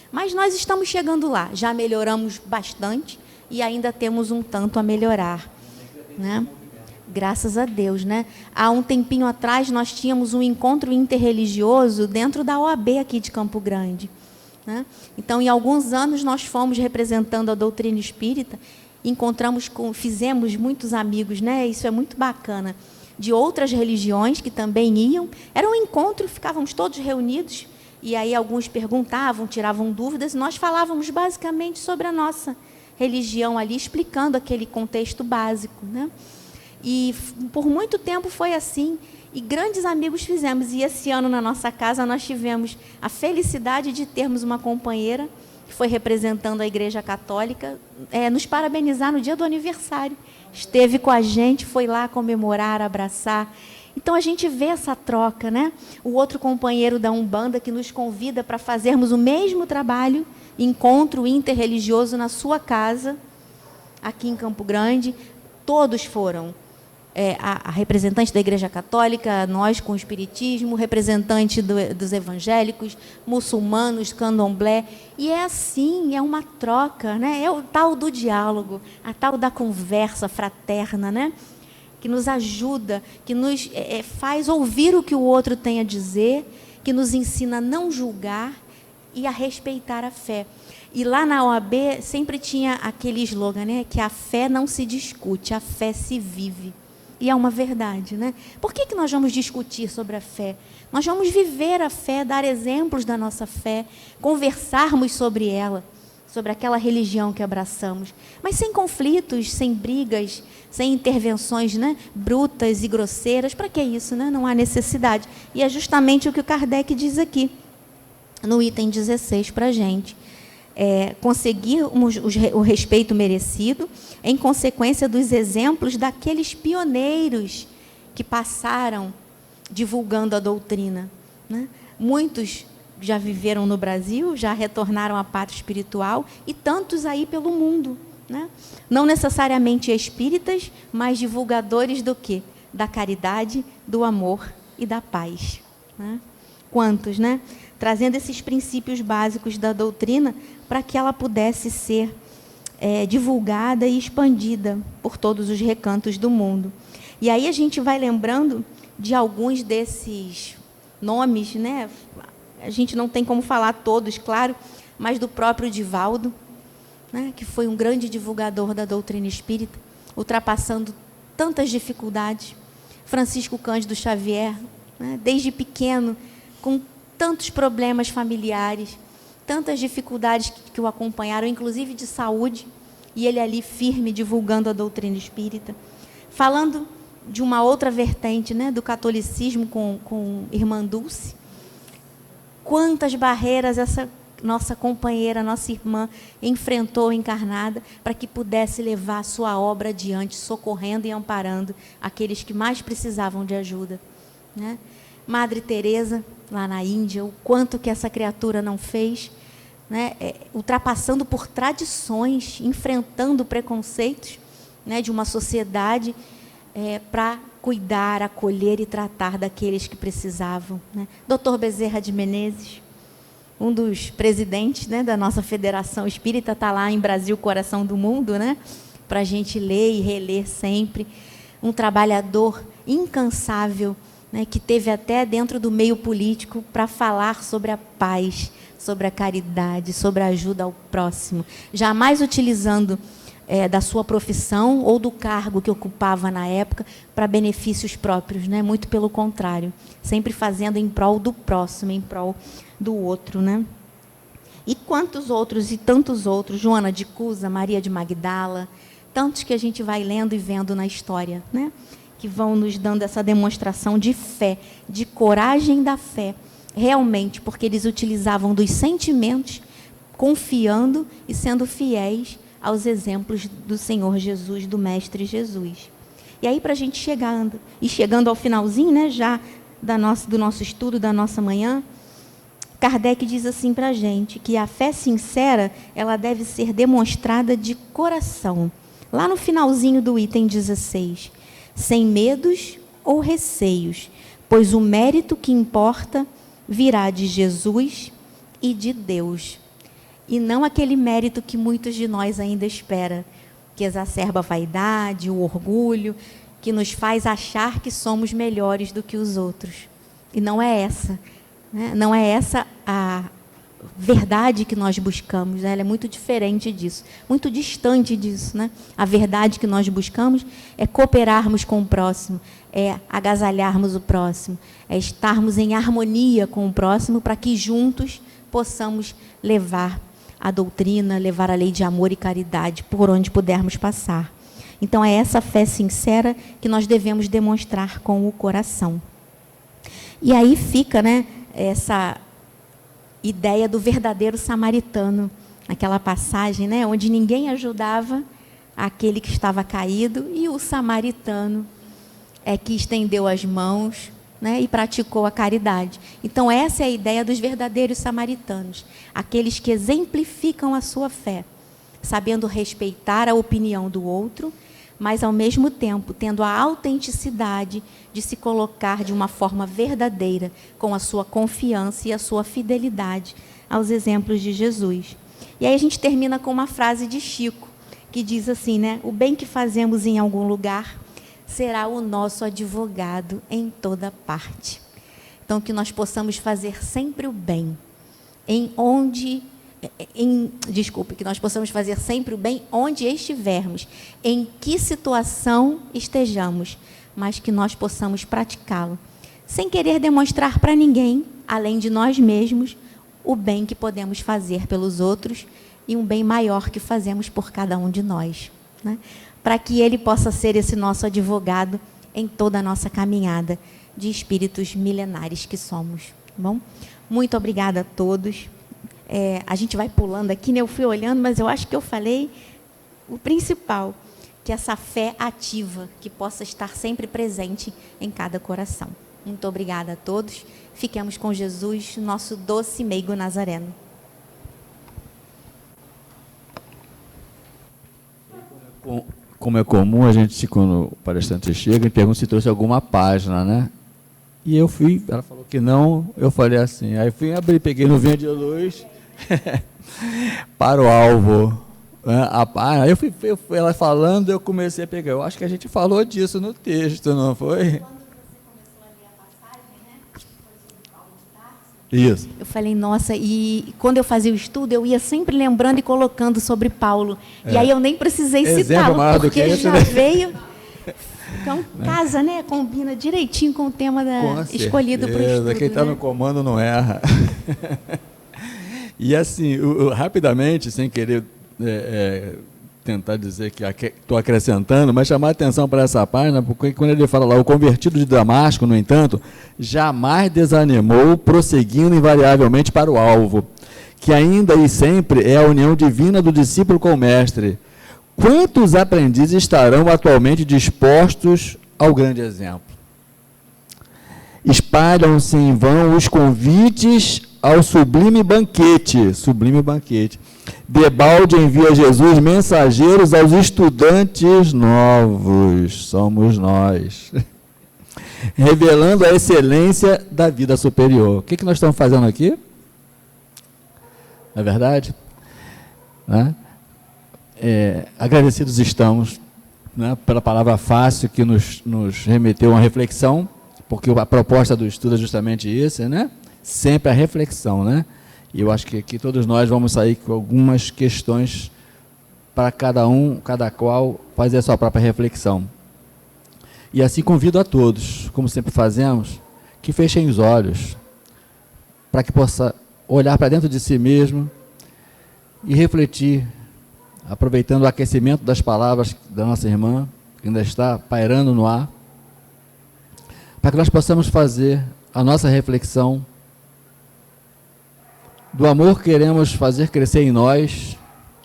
Mas nós estamos chegando lá, já melhoramos bastante e ainda temos um tanto a melhorar, né? Graças a Deus, né? Há um tempinho atrás nós tínhamos um encontro interreligioso dentro da OAB aqui de Campo Grande, né? Então, em alguns anos nós fomos representando a doutrina espírita. Fizemos muitos amigos, né? Isso é muito bacana, de outras religiões que também iam. Era um encontro, ficávamos todos reunidos, e aí alguns perguntavam, tiravam dúvidas, e nós falávamos basicamente sobre a nossa religião ali, explicando aquele contexto básico, né? E por muito tempo foi assim, e grandes amigos fizemos. E esse ano, na nossa casa, nós tivemos a felicidade de termos uma companheira que foi representando a Igreja Católica, nos parabenizar no dia do aniversário. Esteve com a gente, foi lá comemorar, abraçar. Então, a gente vê essa troca, né? O outro companheiro da Umbanda que nos convida para fazermos o mesmo trabalho, encontro interreligioso na sua casa, aqui em Campo Grande. Todos foram. a representante da Igreja Católica, nós com o Espiritismo, representante dos evangélicos, muçulmanos, candomblé. E é assim, é uma troca, né? É o tal do diálogo, a tal da conversa fraterna, né? Que nos ajuda, que nos faz ouvir o que o outro tem a dizer, que nos ensina a não julgar e a respeitar a fé. E lá na OAB sempre tinha aquele slogan, né? Que a fé não se discute, a fé se vive. E é uma verdade, né? Por que nós vamos discutir sobre a fé? Nós vamos viver a fé, dar exemplos da nossa fé, conversarmos sobre ela, sobre aquela religião que abraçamos, mas sem conflitos, sem brigas, sem intervenções, né, brutas e grosseiras. Para que isso, né? Não há necessidade. E é justamente o que o Kardec diz aqui, no item 16, para a gente. Conseguirmos o respeito merecido em consequência dos exemplos daqueles pioneiros que passaram divulgando a doutrina, né? Muitos já viveram no Brasil, já retornaram à pátria espiritual, e tantos aí pelo mundo, né? Não necessariamente espíritas, mas divulgadores do quê? Da caridade, do amor e da paz, né? Quantos, né? Trazendo esses princípios básicos da doutrina para que ela pudesse ser divulgada e expandida por todos os recantos do mundo. E aí a gente vai lembrando de alguns desses nomes, né? A gente não tem como falar todos, claro, mas do próprio Divaldo, né? Que foi um grande divulgador da doutrina espírita, ultrapassando tantas dificuldades. Francisco Cândido Xavier, né? Desde pequeno, com tantos problemas familiares, tantas dificuldades que o acompanharam, inclusive de saúde, e ele ali firme, divulgando a doutrina espírita. Falando de uma outra vertente, né, do catolicismo com Irmã Dulce. Quantas barreiras essa nossa companheira, nossa irmã, enfrentou encarnada para que pudesse levar a sua obra adiante, socorrendo e amparando aqueles que mais precisavam de ajuda, né? Madre Teresa, lá na Índia, o quanto que essa criatura não fez, né? Ultrapassando por tradições, enfrentando preconceitos, né, de uma sociedade para cuidar, acolher e tratar daqueles que precisavam, né? Dr. Bezerra de Menezes, um dos presidentes, né, da nossa Federação Espírita, está lá em Brasil, Coração do Mundo, né, para a gente ler e reler sempre. Um trabalhador incansável, né, que teve até dentro do meio político para falar sobre a paz, sobre a caridade, sobre a ajuda ao próximo, jamais utilizando da sua profissão ou do cargo que ocupava na época para benefícios próprios, né? Muito pelo contrário, sempre fazendo em prol do próximo, em prol do outro, né? E quantos outros e tantos outros, Joana de Cusa, Maria de Magdala, tantos que a gente vai lendo e vendo na história, né? Que vão nos dando essa demonstração de fé, de coragem da fé, realmente, porque eles utilizavam dos sentimentos, confiando e sendo fiéis aos exemplos do Senhor Jesus, do Mestre Jesus. E aí, para a gente chegando ao finalzinho, né, já do nosso estudo, da nossa manhã, Kardec diz assim para a gente, que a fé sincera, ela deve ser demonstrada de coração. Lá no finalzinho do item 16, sem medos ou receios, pois o mérito que importa virá de Jesus e de Deus. E não aquele mérito que muitos de nós ainda esperam, que exacerba a vaidade, o orgulho, que nos faz achar que somos melhores do que os outros. E não é essa, né? Não é essa a verdade que nós buscamos, né? Ela é muito diferente disso, muito distante disso, né? A verdade que nós buscamos é cooperarmos com o próximo, é agasalharmos o próximo, é estarmos em harmonia com o próximo para que juntos possamos levar a doutrina, levar a lei de amor e caridade por onde pudermos passar. Então, é essa fé sincera que nós devemos demonstrar com o coração. E aí fica, né, essa ideia do verdadeiro samaritano, aquela passagem, né, onde ninguém ajudava aquele que estava caído, e o samaritano é que estendeu as mãos, né, e praticou a caridade. Então, essa é a ideia dos verdadeiros samaritanos, aqueles que exemplificam a sua fé, sabendo respeitar a opinião do outro, mas ao mesmo tempo tendo a autenticidade de se colocar de uma forma verdadeira, com a sua confiança e a sua fidelidade aos exemplos de Jesus. E aí a gente termina com uma frase de Chico, que diz assim, né? O bem que fazemos em algum lugar será o nosso advogado em toda parte. Então, que nós possamos fazer sempre o bem, que nós possamos fazer sempre o bem onde estivermos, em que situação estejamos, mas que nós possamos praticá-lo, sem querer demonstrar para ninguém, além de nós mesmos, o bem que podemos fazer pelos outros e um bem maior que fazemos por cada um de nós, né? Para que ele possa ser esse nosso advogado em toda a nossa caminhada de espíritos milenares que somos. Tá bom? Muito obrigada a todos. A gente vai pulando aqui, né? Eu fui olhando, mas eu acho que eu falei o principal, que essa fé ativa, que possa estar sempre presente em cada coração. Muito obrigada a todos. Fiquemos com Jesus, nosso doce meigo nazareno. Como é comum, a gente, quando o palestrante chega, e pergunta se trouxe alguma página, né? E eu fui, ela falou que não, eu falei assim, aí fui abrir, peguei no Vinha de Luz, para o alvo. Aí eu fui, ela falando, eu comecei a pegar. Eu acho que a gente falou disso no texto, não foi? Isso. Eu falei, nossa, e quando eu fazia o estudo, eu ia sempre lembrando e colocando sobre Paulo. E aí eu nem precisei citá-lo, porque já veio. Então, casa, né? Combina direitinho com o tema escolhido para o estudo. Quem está no comando não erra. E assim, rapidamente, sem querer tentar dizer que estou acrescentando, mas chamar a atenção para essa página, porque quando ele fala lá, o convertido de Damasco, no entanto, jamais desanimou, prosseguindo invariavelmente para o alvo, que ainda e sempre é a união divina do discípulo com o mestre. Quantos aprendizes estarão atualmente dispostos ao grande exemplo? Espalham-se em vão os convites ao sublime banquete. Debalde envia Jesus mensageiros aos estudantes novos, somos nós, revelando a excelência da vida superior. O que nós estamos fazendo aqui? Não é verdade? Né? Agradecidos estamos, né, pela palavra fácil que nos remeteu a uma reflexão, porque a proposta do estudo é justamente isso, né? Sempre a reflexão, né? E eu acho que aqui todos nós vamos sair com algumas questões para cada qual fazer a sua própria reflexão. E assim convido a todos, como sempre fazemos, que fechem os olhos, para que possa olhar para dentro de si mesmo e refletir, aproveitando o aquecimento das palavras da nossa irmã, que ainda está pairando no ar, para que nós possamos fazer a nossa reflexão do amor que queremos fazer crescer em nós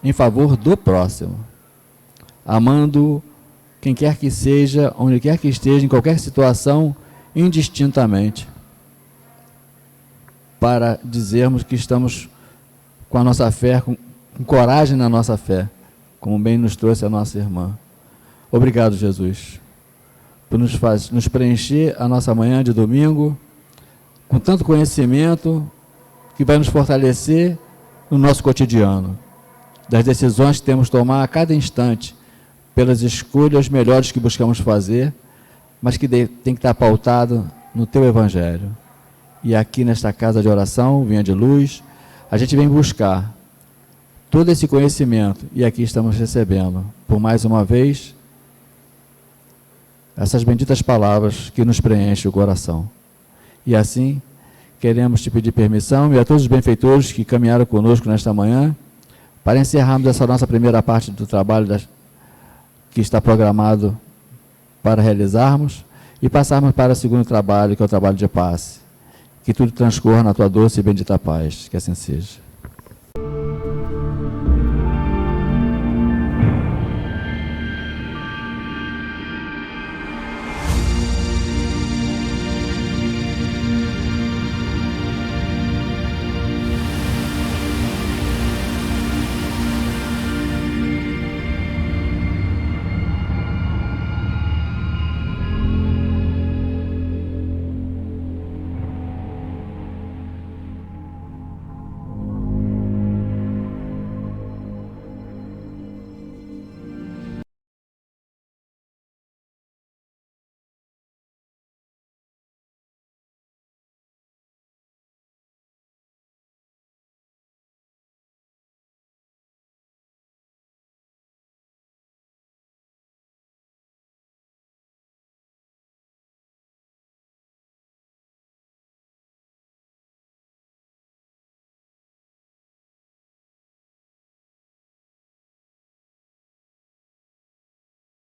em favor do próximo, amando quem quer que seja, onde quer que esteja, em qualquer situação, indistintamente, para dizermos que estamos com a nossa fé, com coragem na nossa fé, como bem nos trouxe a nossa irmã. Obrigado, Jesus, por nos preencher a nossa manhã de domingo com tanto conhecimento que vai nos fortalecer no nosso cotidiano, das decisões que temos que tomar a cada instante, pelas escolhas melhores que buscamos fazer, mas que tem que estar pautado no Teu Evangelho. E aqui nesta casa de oração, Vinha de Luz, a gente vem buscar todo esse conhecimento, e aqui estamos recebendo, por mais uma vez, essas benditas palavras que nos preenchem o coração. E assim, queremos te pedir permissão, e a todos os benfeitores que caminharam conosco nesta manhã, para encerrarmos essa nossa primeira parte do trabalho que está programado para realizarmos, e passarmos para o segundo trabalho, que é o trabalho de passe. Que tudo transcorra na tua doce e bendita paz. Que assim seja.